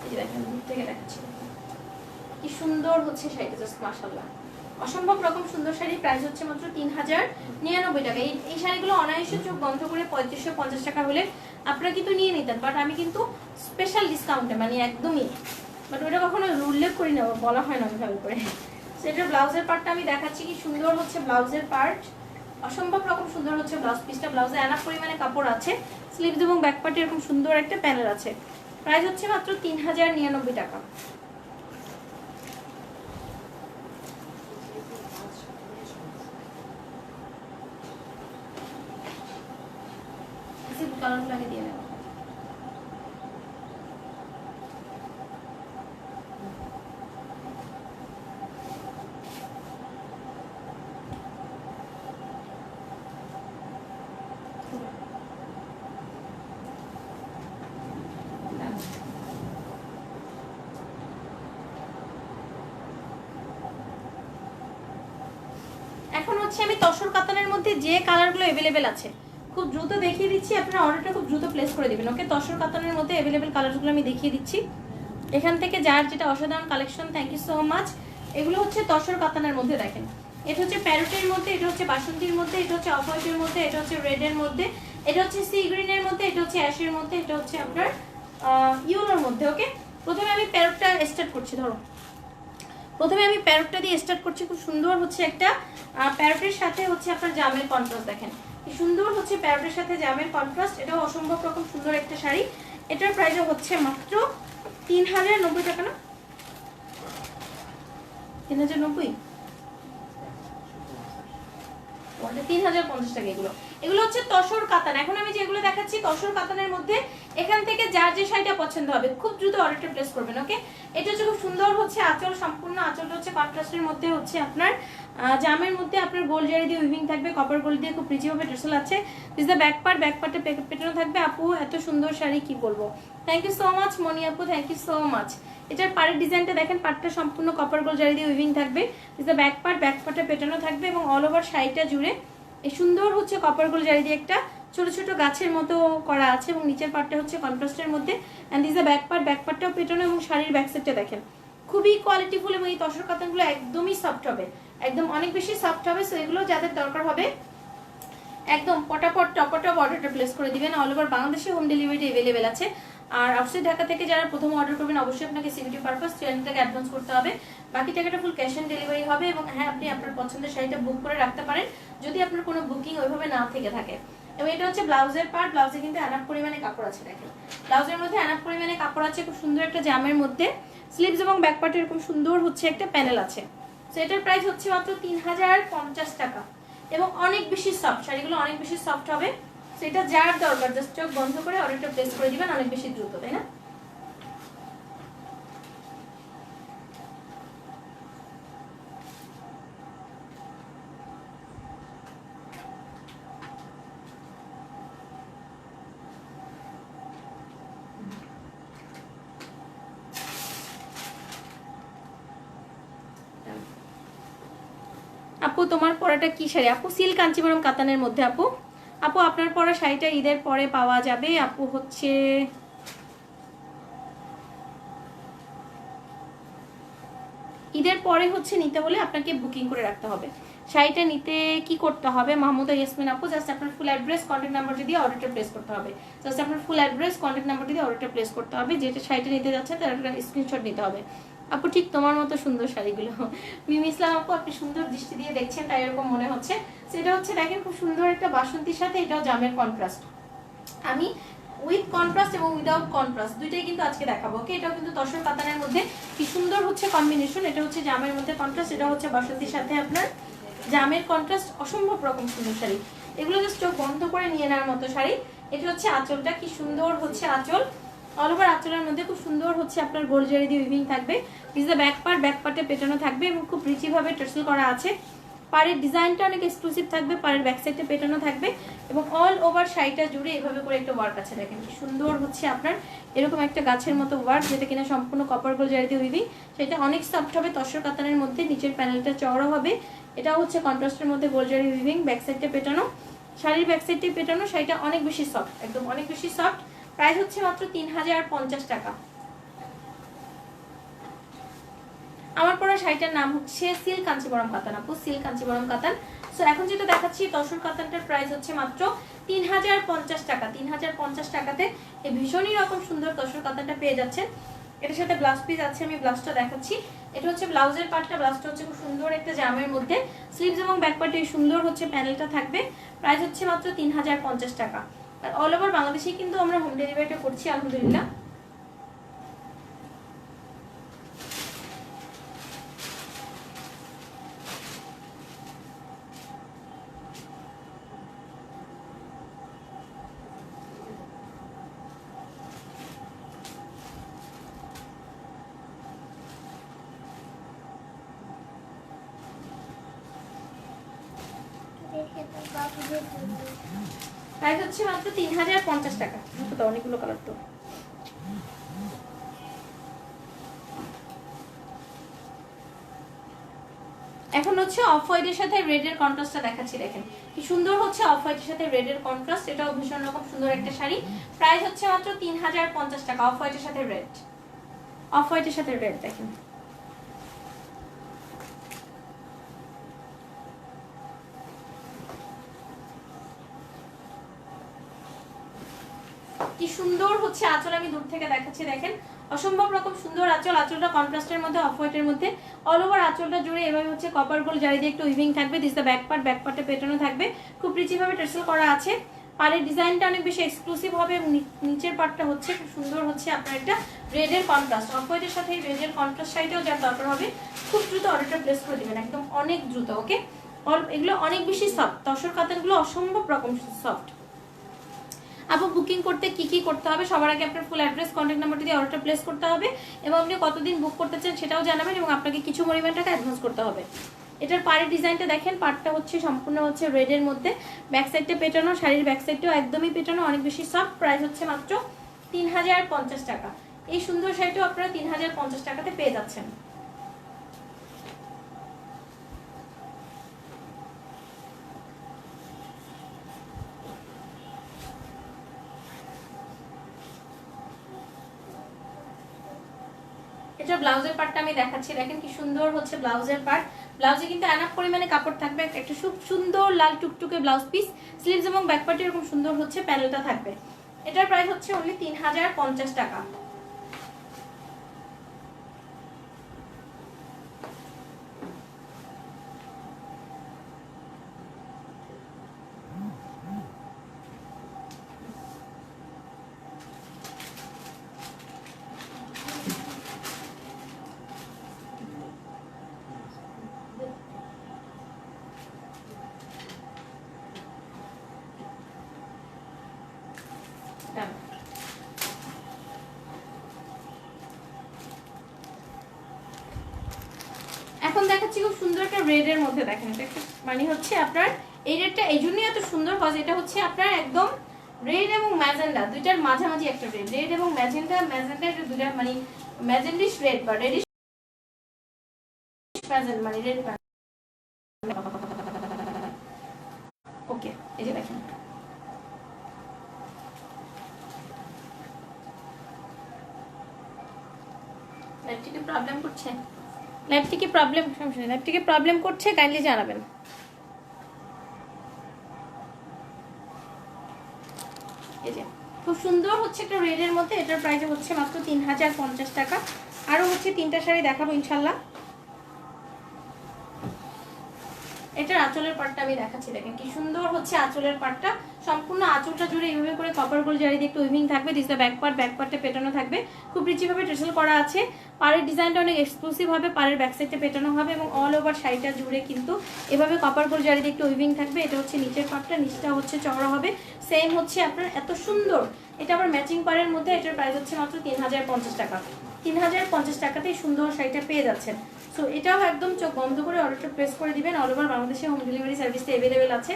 এই যে দেখেন দূর থেকে দেখাচ্ছি কি সুন্দর হচ্ছে শাড়িটা, জাস্ট মাশাআল্লাহ অসম্ভব রকম সুন্দর শাড়ি। প্রাইস হচ্ছে মাত্র 3099 টাকা। এই শাড়িগুলো অনায়াসে চোখ বন্ধ করে 3550 টাকা হলে আপনারা কিন্তু নিয়ে নিতেন, বাট আমি কিন্তু স্পেশাল ডিসকাউন্টে মানে একদমই, বাট ওটা কখনো উল্লেখ করি না, বলা হয় না ওইভাবে করে। সেটার ব্লাউজের পার্টটা আমি দেখাচ্ছি, কি সুন্দর হচ্ছে ব্লাউজের পার্ট, অসম্ভব রকম সুন্দর হচ্ছে ব্লাউজ পিসটা। ব্লাউজে এনাফ পরিমাণে কাপড় আছে, স্লিভস এবং ব্যাক পার্টে এরকম সুন্দর একটা প্যানেল আছে। প্রাইস হচ্ছে মাত্র 3099 টাকা। কালার লাগে দিয়ে নেব। এখন হচ্ছে আমি তসর কাতানের মধ্যে যে কালারগুলো অ্যাভেলেবেল আছে খুব দ্রুত দেখিয়ে দিচ্ছি, আপনারা অর্ডারটা খুব দ্রুত প্লেস করে দিবেন। ওকে, তসর কাতানের মধ্যে অ্যাভেলেবেল কালারগুলো আমি দেখিয়ে দিচ্ছি। এখান থেকে যার যেটা অসাধারণ collection, thank you so much. এগুলো হচ্ছে তসর কাতানের মধ্যে। দেখেন এটা হচ্ছে প্যারোটের মধ্যে, এটা হচ্ছে বাসন্তীর মধ্যে, এটা হচ্ছে অফ হোয়াইটের মধ্যে, এটা হচ্ছে রেডের মধ্যে, এটা হচ্ছে সি গ্রিনের মধ্যে, এটা হচ্ছে অ্যাশের মধ্যে, এটা হচ্ছে আপনার ইউলোর মধ্যে। ওকে, প্রথমে আমি প্যারোটটা স্টার্ট করছি। ধরো প্রথমে আমি প্যারোটটা দিয়ে স্টার্ট করছি। খুব সুন্দর হচ্ছে একটা প্যারোটের সাথে হচ্ছে আপনার জামের কন্ট্রাস্ট। দেখেন কি সুন্দর হচ্ছে প্যারোটের সাথে জামের কন্ট্রাস্ট, এটাও অসম্ভব রকম সুন্দর একটা শাড়ি। এটার প্রাইস হচ্ছে মাত্র 3090 টাকা না, 3090, 3050 টাকা। এগুলো হচ্ছে তসর কাতান। এখন আমি যেগুলো দেখাচ্ছি তসর কাতানের মধ্যে, এখান থেকে যার যে শাড়িটা পছন্দ হবে খুব দ্রুত অর্ডারটা প্লেস করবেন। ওকে, এটা হচ্ছে খুব সুন্দর হচ্ছে আঁচল, সম্পূর্ণ আঁচলটা হচ্ছে কন্ট্রাস্টের মধ্যে হচ্ছে আপনার জামের মধ্যে আপনার গোল্ড জারি দিয়ে উইভিং থাকবে, কপার গোল্ড দিয়ে খুব প্রিটি ভাবে টার্সেল আছে। This the back part, back পার্টে পেটানো থাকবে। আপু এত সুন্দর শাড়ি কি বলবো, থ্যাংক ইউ সো মাচ মনি আপু, থ্যাংক ইউ সো মাচ। এটার পাড়ের ডিজাইনটা দেখেন, পাটটা সম্পূর্ণ কপার গোল্ড জারি দিয়ে উইভিং থাকবে। This the back part, back পার্টে পেটানো থাকবে এবং অল ওভার শাড়িটা জুড়ে এই সুন্দর হচ্ছে কপার গোল্ড জারি দিয়ে একটা ছোট ছোট গাছের মতো করা আছে এবং নিচের পার্টটা হচ্ছে কন্ট্রাস্টের মধ্যে। And this the back part, back পার্টটাও পেটানো এবং শাড়ির ব্যাক সাইডটা দেখেন খুবই কোয়ালিটিফুল এবং এই তসর কাতানগুলো একদমই সফট হবে, একদম অনেক বেশি সফট হবে। সো এগুলো যাদের দরকার হবে একদম পটাপট টপাটপ অর্ডারটা প্লেস করে দিবেন। অল ওভার বাংলাদেশে হোম ডেলিভারি অ্যাভেলেবেল আছে। আর আউটসাইড ঢাকা থেকে যারা প্রথম অর্ডার করবেন অবশ্যই আপনাকে সিকিউরিটি পারপাস 300 টাকা অ্যাডভান্স করতে হবে, বাকি টাকাটা ফুল ক্যাশ অন ডেলিভারি হবে। এবং হ্যাঁ, আপনি আপনার পছন্দের শাড়িটা বুক করে রাখতে পারেন যদি আপনার কোনো বুকিং ওইভাবে না থেকে থাকে। এবং এটা হচ্ছে ব্লাউজের পার্ট, ব্লাউজে কিন্তু এনাফ পরিমাণে কাপড় আছে। দেখেন ব্লাউজের মধ্যে এনাফ পরিমাণে কাপড় আছে, খুব সুন্দর একটা জামের মধ্যে স্লিভস এবং ব্যাক পার্টে এরকম সুন্দর হচ্ছে একটা প্যানেল আছে। সো এটার প্রাইস হচ্ছে মাত্র 3050 টাকা এবং অনেক বেশি সফট, শাড়িগুলো অনেক বেশি সফট হবে। সেটা যার দরকার জাস্ট চোখ বন্ধ করে অর্ডারটা প্লেস করে দিবেন অনেক বেশি দ্রুত, তাই না? আপু তোমার পরাটা কি শাড়ি? আপু সিল্ক কাঞ্চিপুরম কাতানের মধ্যে। আপু আপু আপনার পরা শাড়িটা ঈদের পরে পাওয়া যাবে। আপু হচ্ছে ঈদের পরে হচ্ছে নিতে হলে আপনাকে বুকিং করে রাখতে হবে। শাড়িটা নিতে কি করতে হবে? মাহমুদা ইয়াসমিন আপু, জাস্ট আপনার ফুল অ্যাড্রেস কন্ট্যাক্ট নাম্বারটা দিয়ে অর্ডারটা প্লেস করতে হবে। জাস্ট আপনার ফুল অ্যাড্রেস কন্ট্যাক্ট নাম্বারটা দিয়ে অর্ডারটা প্লেস করতে হবে। যেটা শাড়িটা নিতে যাচ্ছে তার একটা স্ক্রিনশট নিতে হবে। আপু ঠিক তোমার মতো সুন্দর শাড়িগুলো। মিমি ইসলাম আপু, আপনি সুন্দর দৃষ্টি দিয়ে দেখছেন তাই এরকম মনে হচ্ছে। সেটা হচ্ছে দেখেন খুব সুন্দর একটা বাসন্তীর সাথে এটাও জামের কন্ট্রাস্ট। আমি উইথ কন্ট্রাস্ট এবং উইদাউট কন্ট্রাস্ট দুইটাই কিন্তু আজকে দেখাবো। ওকে, এটাও কিন্তু তসর কাতানের মধ্যে কি সুন্দর হচ্ছে কম্বিনেশন। এটা হচ্ছে জামের মধ্যে কন্ট্রাস্ট, এটা হচ্ছে বাসন্তীর সাথে আপনার জামের কন্ট্রাস্ট, অসম্ভব রকম সুন্দর শাড়ি। এগুলো জাস্ট চোখ বন্ধ করে নিয়ে নেওয়ার মতো শাড়ি। এটা হচ্ছে আঁচলটা, কি সুন্দর হচ্ছে আঁচল, অল ওভার আঁচলের মধ্যে খুব সুন্দর হচ্ছে আপনার গোল্ড জারি দিয়ে উইভিং থাকবে। This the back part, back পার্টে পেটানো থাকবে এবং খুব রিচি ভাবে টার্সেল করা আছে। পাড়ের ডিজাইনটা অনেক এক্সক্লুসিভ থাকবে, পাড়ের ব্যাক সাইডে পেটানো থাকবে এবং অল ওভার শাড়িটা জুড়ে এভাবে করে একটা ওয়ার্ক আছে। দেখেন কি সুন্দর হচ্ছে আপনার এরকম একটা গাছের মতো ওয়ার্ক, যেটা কিনা সম্পূর্ণ কপার গোল্ড জারি দিয়ে উইভিং। সেটা অনেক সফট হবে তসর কাতানের মধ্যে, নিচের প্যানেলটা চওড়া হবে। এটা হচ্ছে কন্ট্রাস্টের মধ্যে গোল্ড জারি উইভিং, ব্যাক সাইডে পেটানো, শাড়ির ব্যাক সাইডে পেটানো। শাড়িটা অনেক বেশি সফট, একদম অনেক বেশি সফট। প্রাইস হচ্ছে মাত্র 3050 টাকা। আমার পরা শাড়িটার নাম হচ্ছে সিল্ক কাঞ্চিপুরম কাতান। আপু সিল্ক কাঞ্চিপুরম কাতান। সো এখন যেটা দেখাচ্ছি তসর কাতানটার প্রাইস হচ্ছে মাত্র 3050 টাকা। 3050 টাকাতে এই ভীষণই রকম সুন্দর তসর কাতানটা পেয়ে যাচ্ছেন। এটার সাথে ব্লাউজ পিস আছে, আমি ব্লাউজটা দেখাচ্ছি। এটা হচ্ছে ব্লাউজের পার্টটা, ব্লাউজটা হচ্ছে খুব সুন্দর একটা জামের মধ্যে, স্লিভস এবং ব্যাক পার্টে সুন্দর হচ্ছে প্যানেলটা থাকবে। প্রাইস হচ্ছে মাত্র 3050 টাকা। আর অল ওভার বাংলাদেশে কিন্তু আমরা হোম ডেলিভারিটা করছি আলহামদুলিল্লাহ। প্রাইস হচ্ছে মাত্র 3050 টাকা। তো অনেকগুলো কালার তো। এখন হচ্ছে অফ হোয়াইটের সাথে রেডের কন্ট্রাস্টটা দেখাচ্ছি। দেখেন কি সুন্দর হচ্ছে অফ হোয়াইটের সাথে রেডের কন্ট্রাস্ট, এটাও ভীষণ রকম সুন্দর একটা শাড়ি। প্রাইস হচ্ছে মাত্র 3050 টাকা। অফ হোয়াইটের সাথে রেড, অফ হোয়াইটের সাথে রেড দেখেন কি সুন্দর হচ্ছে আঁচল। আমি দূর থেকে দেখাচ্ছি, দেখেন অসম্ভব রকম সুন্দর আঁচল। আঁচলটা কন্ট্রাস্টের মধ্যে, অফ হোয়াইটের মধ্যে, অল ওভার আঁচলটা জুড়ে এভাবে হচ্ছে কপার গোল্ড জারি দিয়ে একটু উইভিং থাকবে। This the back part, back পার্টে পেটানো থাকবে, খুব রিচি ভাবে টার্সেল করা আছে। পাড়ের ডিজাইনটা অনেক বেশি এক্সক্লুসিভ হবে। নিচের পার্টটা হচ্ছে খুব সুন্দর হচ্ছে আপনার একটা রেডের কন্ট্রাস্ট, অফ হোয়াইটের সাথে রেডের কন্ট্রাস্ট শাড়িটাও যার দরকার হবে খুব দ্রুত অর্ডারটা প্লেস করে দিবেন, একদম অনেক দ্রুত। ওকে, এগুলো অনেক বেশি সফট, তসর কাতানগুলো অসম্ভব রকম সফট। আপু বুকিং করতে কি কি করতে হবে? সবার আগে আপনার ফুল অ্যাড্রেস, কন্ট্যাক্ট নাম্বারটি দিয়ে অর্ডারটা প্লেস করতে হবে এবং আপনি কতদিন বুক করতে চান সেটাও জানাবেন এবং আপনাকে কিছু পরিমাণ টাকা অ্যাডভান্স করতে হবে। এটার পাড়ের ডিজাইনটা দেখেন, পাড়টা হচ্ছে সম্পূর্ণ হচ্ছে রেডের মধ্যে, ব্যাক সাইডটা পেটানো, শাড়ির ব্যাক সাইডটাও একদমই পেটানো, অনেক বেশি সফট। প্রাইস হচ্ছে মাত্র 3050 টাকা। এই সুন্দর শাড়িটাও আপনারা 3050 টাকাতে পেয়ে যাচ্ছেন। এটা ব্লাউজের পার্টটা আমি দেখাচ্ছি, দেখেন কি সুন্দর হচ্ছে ব্লাউজের পার্ট। ব্লাউজে কিন্তু এনাফ পরিমাণে কাপড় থাকবে, একটা খুব সুন্দর লাল টুকটুকে ব্লাউজ পিস, স্লিভস এবং ব্যাক পার্টে এরকম সুন্দর হচ্ছে প্যানেলটা থাকবে। এটার প্রাইস হচ্ছে অনলি 3050 টাকা। এখন দেখাচ্ছি খুব সুন্দর একটা রেডের মধ্যে, দেখেন এটা একটা মানে হচ্ছে আপনার এই রেডটা এই জন্যই এত সুন্দর, কজ এটা হচ্ছে আপনার একদম রেড এবং ম্যাজেন্ডা দুইটার মাঝামাঝি একটা রেড, রেড এবং ম্যাজেন্ডা, ম্যাজেন্ডা এটা দুইটা মানে ম্যাজেন্ডিশ রেড বা রেডিশ ম্যাজেন্ডা মানে রেড। ওকে, এই যে দেখেন লাইভটিকে প্রবলেম করছে, লাইভটিকে প্রবলেম, সমস্যা নেই, লাইভটিকে প্রবলেম করছে কাইন্ডলি জানাবেন। এই যে খুব সুন্দর হচ্ছে একটা রেডের মধ্যে, এটার প্রাইস হচ্ছে মাত্র 3050 টাকা। আরো হচ্ছে তিনটা শাড়ি দেখাবো ইনশাল্লাহ। এটার আঁচলের পাটটা আমি দেখাচ্ছি, দেখেন কি সুন্দর হচ্ছে আঁচলের পাটটা, সম্পূর্ণ আঁচলটা জুড়ে এইভাবে করে কপার গোল্ড জারি দিয়ে একটু উইভিং থাকবে। This the back part, back পার্টে পেটানো থাকবে, খুব রিচি ভাবে টার্সেল করা আছে। পাড়ের ডিজাইনটা অনেক এক্সক্লুসিভ হবে, পাড়ের ব্যাক সাইডে পেটানো হবে এবং অল ওভার শাড়িটা জুড়ে কিন্তু এভাবে কপার গোল্ড জারি দিয়ে একটু উইভিং থাকবে। এটা হচ্ছে নিচের পাটটা, নিচটা হচ্ছে চওড়া হবে, সেম হচ্ছে আপনার এত সুন্দর। এটা আবার ম্যাচিং পাড়ের মধ্যে, এটার প্রাইস হচ্ছে মাত্র 3050 টাকা। 3050 টাকাতেই সুন্দর শাড়িটা পেয়ে যাচ্ছেন। সো এটাও একদম চোখ বন্ধ করে অর্ডারটা প্লেস করে দিবেন। অল ওভার বাংলাদেশে হোম ডেলিভারি সার্ভিসটা অ্যাভেলেবেল আছে।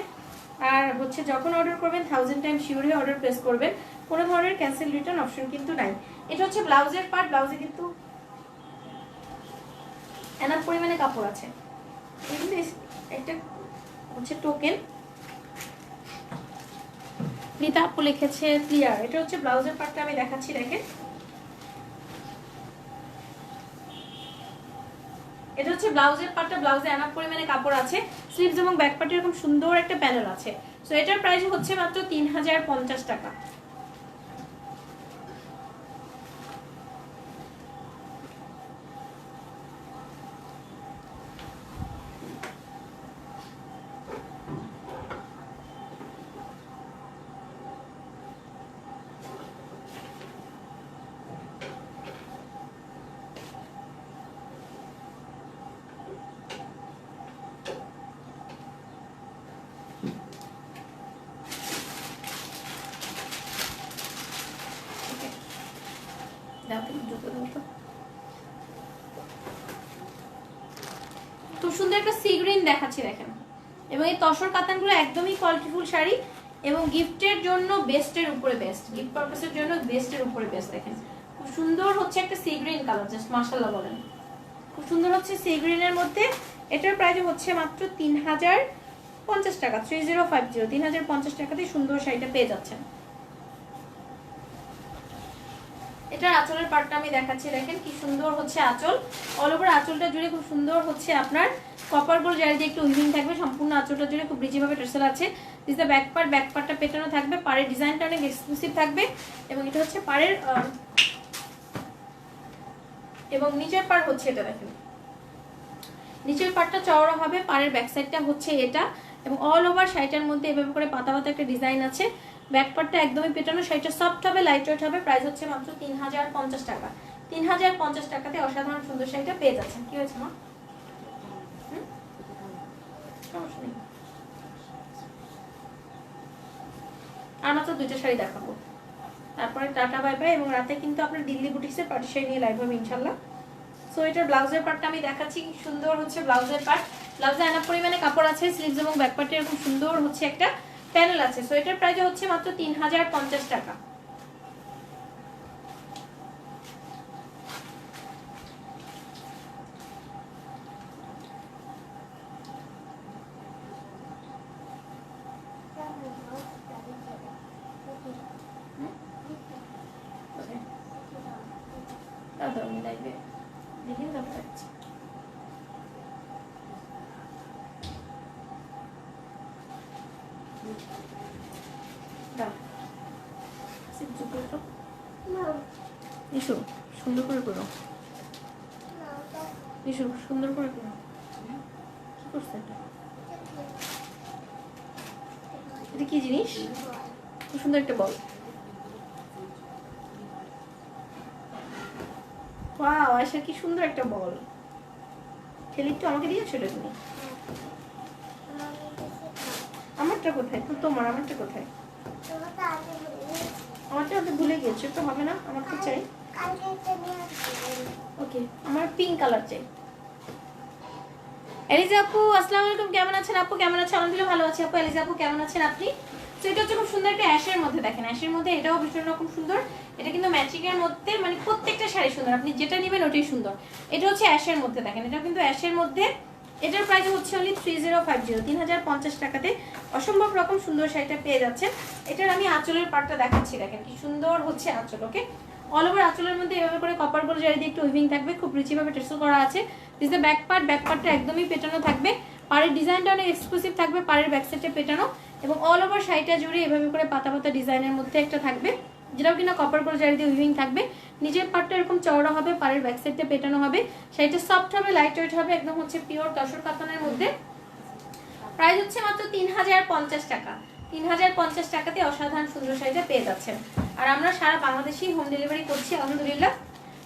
আর হচ্ছে যখন অর্ডার করবেন 1000 টাইম শিওর হয়ে অর্ডার প্লেস করবেন, কোনো ধরনের ক্যান্সেল রিটার্ন অপশন কিন্তু নাই। এটা হচ্ছে ব্লাউজের পার্ট, ব্লাউজে কিন্তু এনাফ পরিমাণে কাপড় আছে। কিন্তু একটা হচ্ছে টোকেন রিতা আপু লিখেছে ক্লিয়ার। এটা হচ্ছে ব্লাউজের পার্টটা আমি দেখাচ্ছি, দেখেন এটা হচ্ছে ব্লাউজের পার্টটা, ব্লাউজে এনাফ পরিমাণে কাপড় আছে, স্লিভস এবং ব্যাক পার্টে এরকম সুন্দর একটা প্যানেল আছে। সো এটার প্রাইস হচ্ছে মাত্র 3050 টাকা। খুব সুন্দর একটা সি গ্রিন দেখাচ্ছি, দেখেন। এবং এই তসর কাতানগুলো একদমই কোয়ালিটিফুল শাড়ি এবং গিফটের জন্য বেস্টের উপরে বেস্ট, গিফট পারপাসের জন্য বেস্টের উপরে বেস্ট। দেখেন খুব সুন্দর হচ্ছে একটা সি গ্রিন কালার, জাস্ট মাশাআল্লাহ বলেন, খুব সুন্দর হচ্ছে সি গ্রিনের মধ্যে। এটার প্রাইস হচ্ছে মাত্র 3050 টাকা, 3050, 3050 টাকাতেই সুন্দর শাড়িটা পেয়ে যাচ্ছেন। এটার আঁচলের পার্টটা আমি দেখাচ্ছি, দেখেন কি সুন্দর হচ্ছে আঁচল, অল ওভার আঁচলটা জুড়ে খুব সুন্দর হচ্ছে আপনার কপার গোল্ড জারি দিয়ে একটু উইভিং থাকবে, সম্পূর্ণ আঁচলটা জুড়ে খুব রিচি ভাবে টার্সেল আছে। This the back part, back পার্টটা পেটানো থাকবে, পাড়ের ডিজাইনটা অনেক এক্সক্লুসিভ থাকবে এবং এটা হচ্ছে পাড়ের এবং নিচের পার হচ্ছে এটা দেখেন, নিচের পাটটা চওড়া হবে, পাড়ের ব্যাক সাইডটা হচ্ছে এটা, এবং অল ওভার শাড়িটার মধ্যে এভাবে করে পাতা পাতা একটা ডিজাইন আছে। ব্যাক পার্টটা একদমই পেটানো, শাড়িটা সফট হবে, লাইট ওয়েট হবে। প্রাইস হচ্ছে মাত্র 3050 টাকা। 3050 টাকাতে অসাধারণ সুন্দর শাড়িটা পেয়ে যাচ্ছেন। কি হয়েছে মা? সমস্যা নেই, আর মাত্র 2টা শাড়ি দেখাবো, তারপরে টাটা বাই বাই। এবং রাতে কিন্তু আপনার দিল্লি বুটিক্সের পার্টি শাড়ি নিয়ে লাইভ হবে ইনশাল্লাহ। সো এটার ব্লাউজের পার্টটা আমি দেখাচ্ছি, কি সুন্দর হচ্ছে ব্লাউজের পার্ট। ব্লাউজে আনা পরিমাণে কাপড় আছে, স্লিভস এবং ব্যাক পার্টে এরকম সুন্দর হচ্ছে একটা প্যানেল আছে। সো এটার প্রাইস হচ্ছে মাত্র 3050 টাকা। আমি লাইভে দেখি তারপর যাচ্ছি। ইসু সুন্দর করে করো, ইসু সুন্দর করে করো। কি করছে এটা? এটা কি জিনিস? খুব সুন্দর একটা বল। ওয়াও, আয়শা কি সুন্দর একটা বল। খেলি একটু আমাকে দিয়েছো এটা তুমি? আমারটা কোথায়? তো তোমার আমারটা কোথায়? আমারটা ওকে ভুলে গেছো, একটু হবে না? আমারটা চাই। ওকে, আমার পিঙ্ক কালার চাই। এলিজা আপু আসসালামু আলাইকুম, কেমন আছেন আপু? কেমন আছেন? আলহামদুলিল্লাহ ভালো আছি আপু। এলিজা আপু কেমন আছেন আপনি? তো এটা হচ্ছে খুব সুন্দর একটা অ্যাশের মধ্যে, দেখেন অ্যাশের মধ্যে এটাও ভীষণ রকম সুন্দর। এটা কিন্তু ম্যাচিং এর মধ্যে, মানে প্রত্যেকটা শাড়ি সুন্দর, আপনি যেটা নেবেন ওটাই সুন্দর। এটা হচ্ছে অ্যাশের মধ্যে, দেখেন এটা কিন্তু অ্যাশের মধ্যে। এটার প্রাইস হচ্ছে অনলি 3050, 3050 টাকাতে অসম্ভব রকম সুন্দর শাড়িটা পেয়ে যাচ্ছেন। এটার আমি আঁচলের পার্টটা দেখাচ্ছি, দেখেন কি সুন্দর হচ্ছে আঁচল। ওকে, অল ওভার আঁচলের মধ্যে এভাবে করে কপার গোল জারি দিয়ে একটু উইভিং থাকবে, খুব রিচি ভাবে টেসেল করা আছে। This the back part, back পার্টটা একদমই পেটানো থাকবে, পাড়ের ডিজাইনটা অনেক এক্সক্লুসিভ থাকবে, পাড়ের ব্যাক সাইডটা পেটানো, এবং অল ওভার শাড়িটা জুড়ে এভাবে করে পাতা পাতা ডিজাইনের মধ্যে একটা থাকবে, যেটাও কিনা কপার গোল জারি দিয়ে উইভিং থাকবে। নিচের পার্টটা এরকম চওড়া হবে, পাড়ের ব্যাক সাইডটা পেটানো হবে, শাড়িটা সফট হবে, লাইট ওয়েট হবে, একদম হচ্ছে পিওর তসর কাতানের মধ্যে। প্রাইস হচ্ছে মাত্র 3050 টাকা। 3050 টাকাতে অসাধারণ সুন্দর শাড়িটা পেয়ে যাচ্ছেন। আর আমরা সারা বাংলাদেশেই হোম ডেলিভারি করছি আলহামদুলিল্লাহ।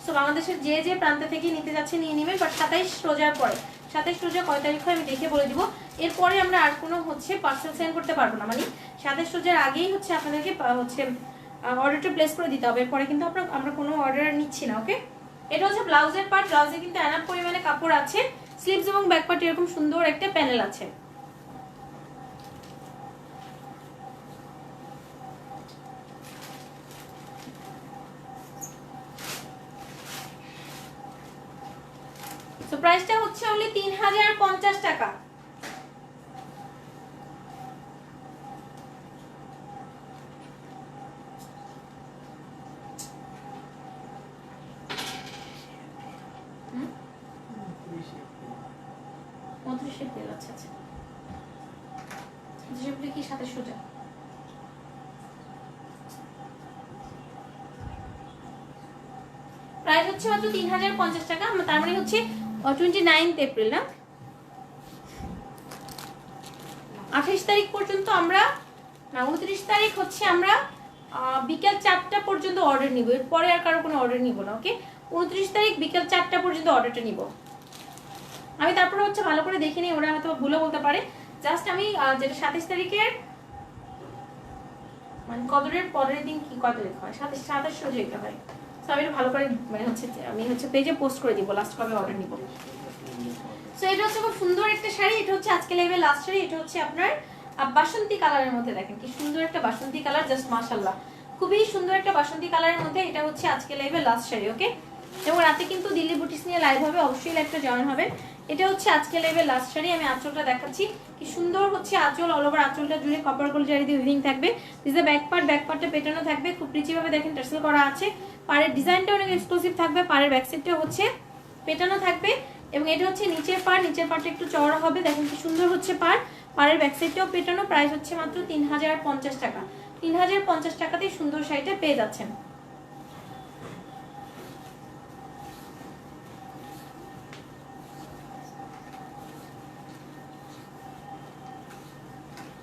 সো বাংলাদেশের যে যে প্রান্ত থেকে নিতে যাচ্ছে নিয়ে নেবেন, বাট 27 রোজার পরে, 27 রোজা কয় তারিখ হয় আমি দেখে বলে দিব। এরপরে আমরা আর কোনো হচ্ছে পার্সেল সেন্ড করতে পারবো না, মানে 27 রোজার আগেই হচ্ছে আপনাদেরকে হচ্ছে অর্ডারটা প্লেস করে দিতে হবে, এরপরে কিন্তু আমরা কোনো অর্ডার নিচ্ছি না। ওকে, এটা হচ্ছে ব্লাউজের পার্ট। ব্লাউজে কিন্তু এনাফ পরিমাণে কাপড় আছে, স্লিভস এবং ব্যাক পার্টে এরকম সুন্দর একটা প্যানেল আছে। তো প্রাইসটা হচ্ছে অনলি 3050 টাকা। কি সাথে সোজা প্রাইস হচ্ছে মাত্র 3050 টাকা। তার মানে হচ্ছে 29 এপ্রিল না, 28 তারিখ পর্যন্ত আমরা, না 29 তারিখ হচ্ছে আমরা বিকেল 4টা পর্যন্ত অর্ডার নিব, এরপরে আর কারো কোনো অর্ডার নিব না। ওকে, 29 তারিখ বিকেল 4টা পর্যন্ত অর্ডারটা নিব আমি। তারপরে হচ্ছে ভালো করে দেখে নিই, ওরা হয়তো ভুলও বলতে পারে। জাস্ট আমি যেটা 27 তারিখের মানে কদরের পরের দিন, কি কত তারিখ হয়, 27 রোজা হয়। সো আমি ভালো করে মানে হচ্ছে আমি হচ্ছে পেজে পোস্ট করে দিব লাস্ট কবে অর্ডার নিব। সো এটা হচ্ছে খুব সুন্দর একটা শাড়ি, এটা হচ্ছে আজকে লাইভে লাস্ট শাড়ি। এটা হচ্ছে আপনার বাসন্তী কালারের মধ্যে, দেখেন কি সুন্দর একটা বাসন্তী কালার, জাস্ট মাশাআল্লাহ খুবই সুন্দর একটা বাসন্তী কালারের মধ্যে। এটা হচ্ছে আজকে লাইভে লাস্ট শাড়ি। ওকে, এবং রাতে কিন্তু দিল্লি বুটিক্স নিয়ে লাইভ হবে, অবশ্যই লাইভটা জয়েন হবে। এটা হচ্ছে আজকে লাইভে লাস্ট শাড়ি। আমি আঁচলটা দেখাচ্ছি, কি সুন্দর হচ্ছে আঁচল, অল ওভার আঁচলটা জুড়ে কপার গোল জারি দিয়ে উইভিং থাকবে। This the back part, back পার্টটা পেটানো থাকবে, খুব রিচি ভাবে দেখেন টার্সেল করা আছে। পাড়ের ডিজাইনটা অনেক এক্সক্লুসিভ থাকবে, পাড়ের ব্যাক সাইডটা হচ্ছে পেটানো থাকবে, এবং এটা হচ্ছে নিচের পাড়, নিচের পাড়টা একটু চওড়া হবে, দেখেন কি সুন্দর হচ্ছে পাড়ের ব্যাক সাইডটাও পেটানো। প্রাইস হচ্ছে মাত্র 3050 টাকা। 3050 টাকাতেই সুন্দর শাড়িটা পেয়ে যাচ্ছেন।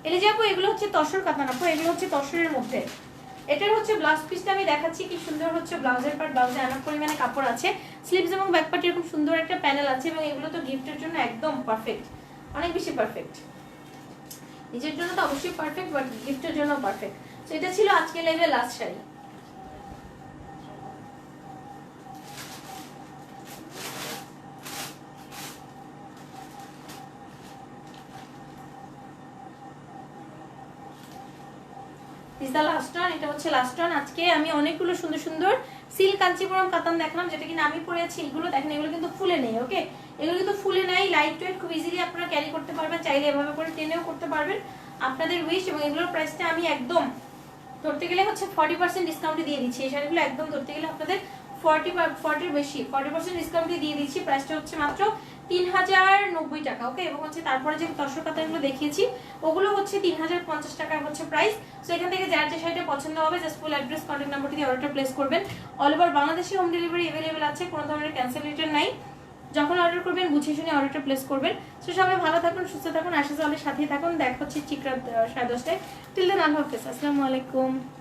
এলে যাবো, এগুলো হচ্ছে তসর কাতান আপু, এগুলো হচ্ছে তসরের মধ্যে। এটার হচ্ছে ব্লাউজ পিসটা আমি দেখাচ্ছি, কি সুন্দর হচ্ছে ব্লাউজের পার্ট, ব্লাউজে অনেক পরিমাণে কাপড় আছে, স্লিভস এবং ব্যাক পার্টে এরকম সুন্দর একটা প্যানেল আছে, এবং এগুলো তো গিফটের জন্য একদম পারফেক্ট, অনেক বেশি পারফেক্ট। নিজের জন্য তো অবশ্যই পারফেক্ট, বাট গিফটের জন্য পারফেক্ট। তো এটা ছিল আজকে লাইভে last sari. Is the last one, এটা হচ্ছে লাস্ট ওয়ান। আজকে আমি অনেকগুলো সুন্দর সুন্দর সিল্ক কাঞ্চিপুরম কাতান দেখলাম, যেটা কিনা আমি পরেছি। এগুলো দেখেন, এগুলো কিন্তু ফুলে নেই, ওকে, এগুলো কিন্তু ফুলে নেই, লাইট ওয়েট, খুব ইজিলি আপনারা ক্যারি করতে পারবেন, চাইলে এভাবে করে টেনেও করতে পারবেন, আপনাদের উইশ। এবং এগুলোর প্রাইসটা আমি একদম ধরতে গেলে হচ্ছে 40% ডিসকাউন্টে দিয়ে দিচ্ছি। এই শাড়িগুলো একদম ধরতে গেলে আপনাদের 40 বেশি 40% ডিসকাউন্টে দিয়ে দিচ্ছি। প্রাইসটা হচ্ছে মাত্র 3090 টাকা, ওকে। এবং হচ্ছে তারপরে যে তসর কাতানগুলো দেখিয়েছি ওগুলো হচ্ছে 3050 টাকা হচ্ছে প্রাইস। সো এখান থেকে যার যে শাড়িটা পছন্দ হবে জাস্ট ফুল অ্যাড্রেস, কন্ট্যাক্ট নাম্বারটি দিয়ে অর্ডারটা প্লেস করবেন। অল ওভার বাংলাদেশে হোম ডেলিভারি অ্যাভেলেবেল আছে, কোনো ধরনের ক্যান্সেল রিটার্ন নাই। যখন অর্ডার করবেন বুঝে শুনে অর্ডারটা প্লেস করবেন। সো সবাই ভালো থাকুন, সুস্থ থাকুন, আশা আমাদের সাথেই থাকুন। দেখা হচ্ছে ঠিক রাত 10:30টায়। টিল দেন আল্লাহ হাফেজ, আসসালামু আলাইকুম।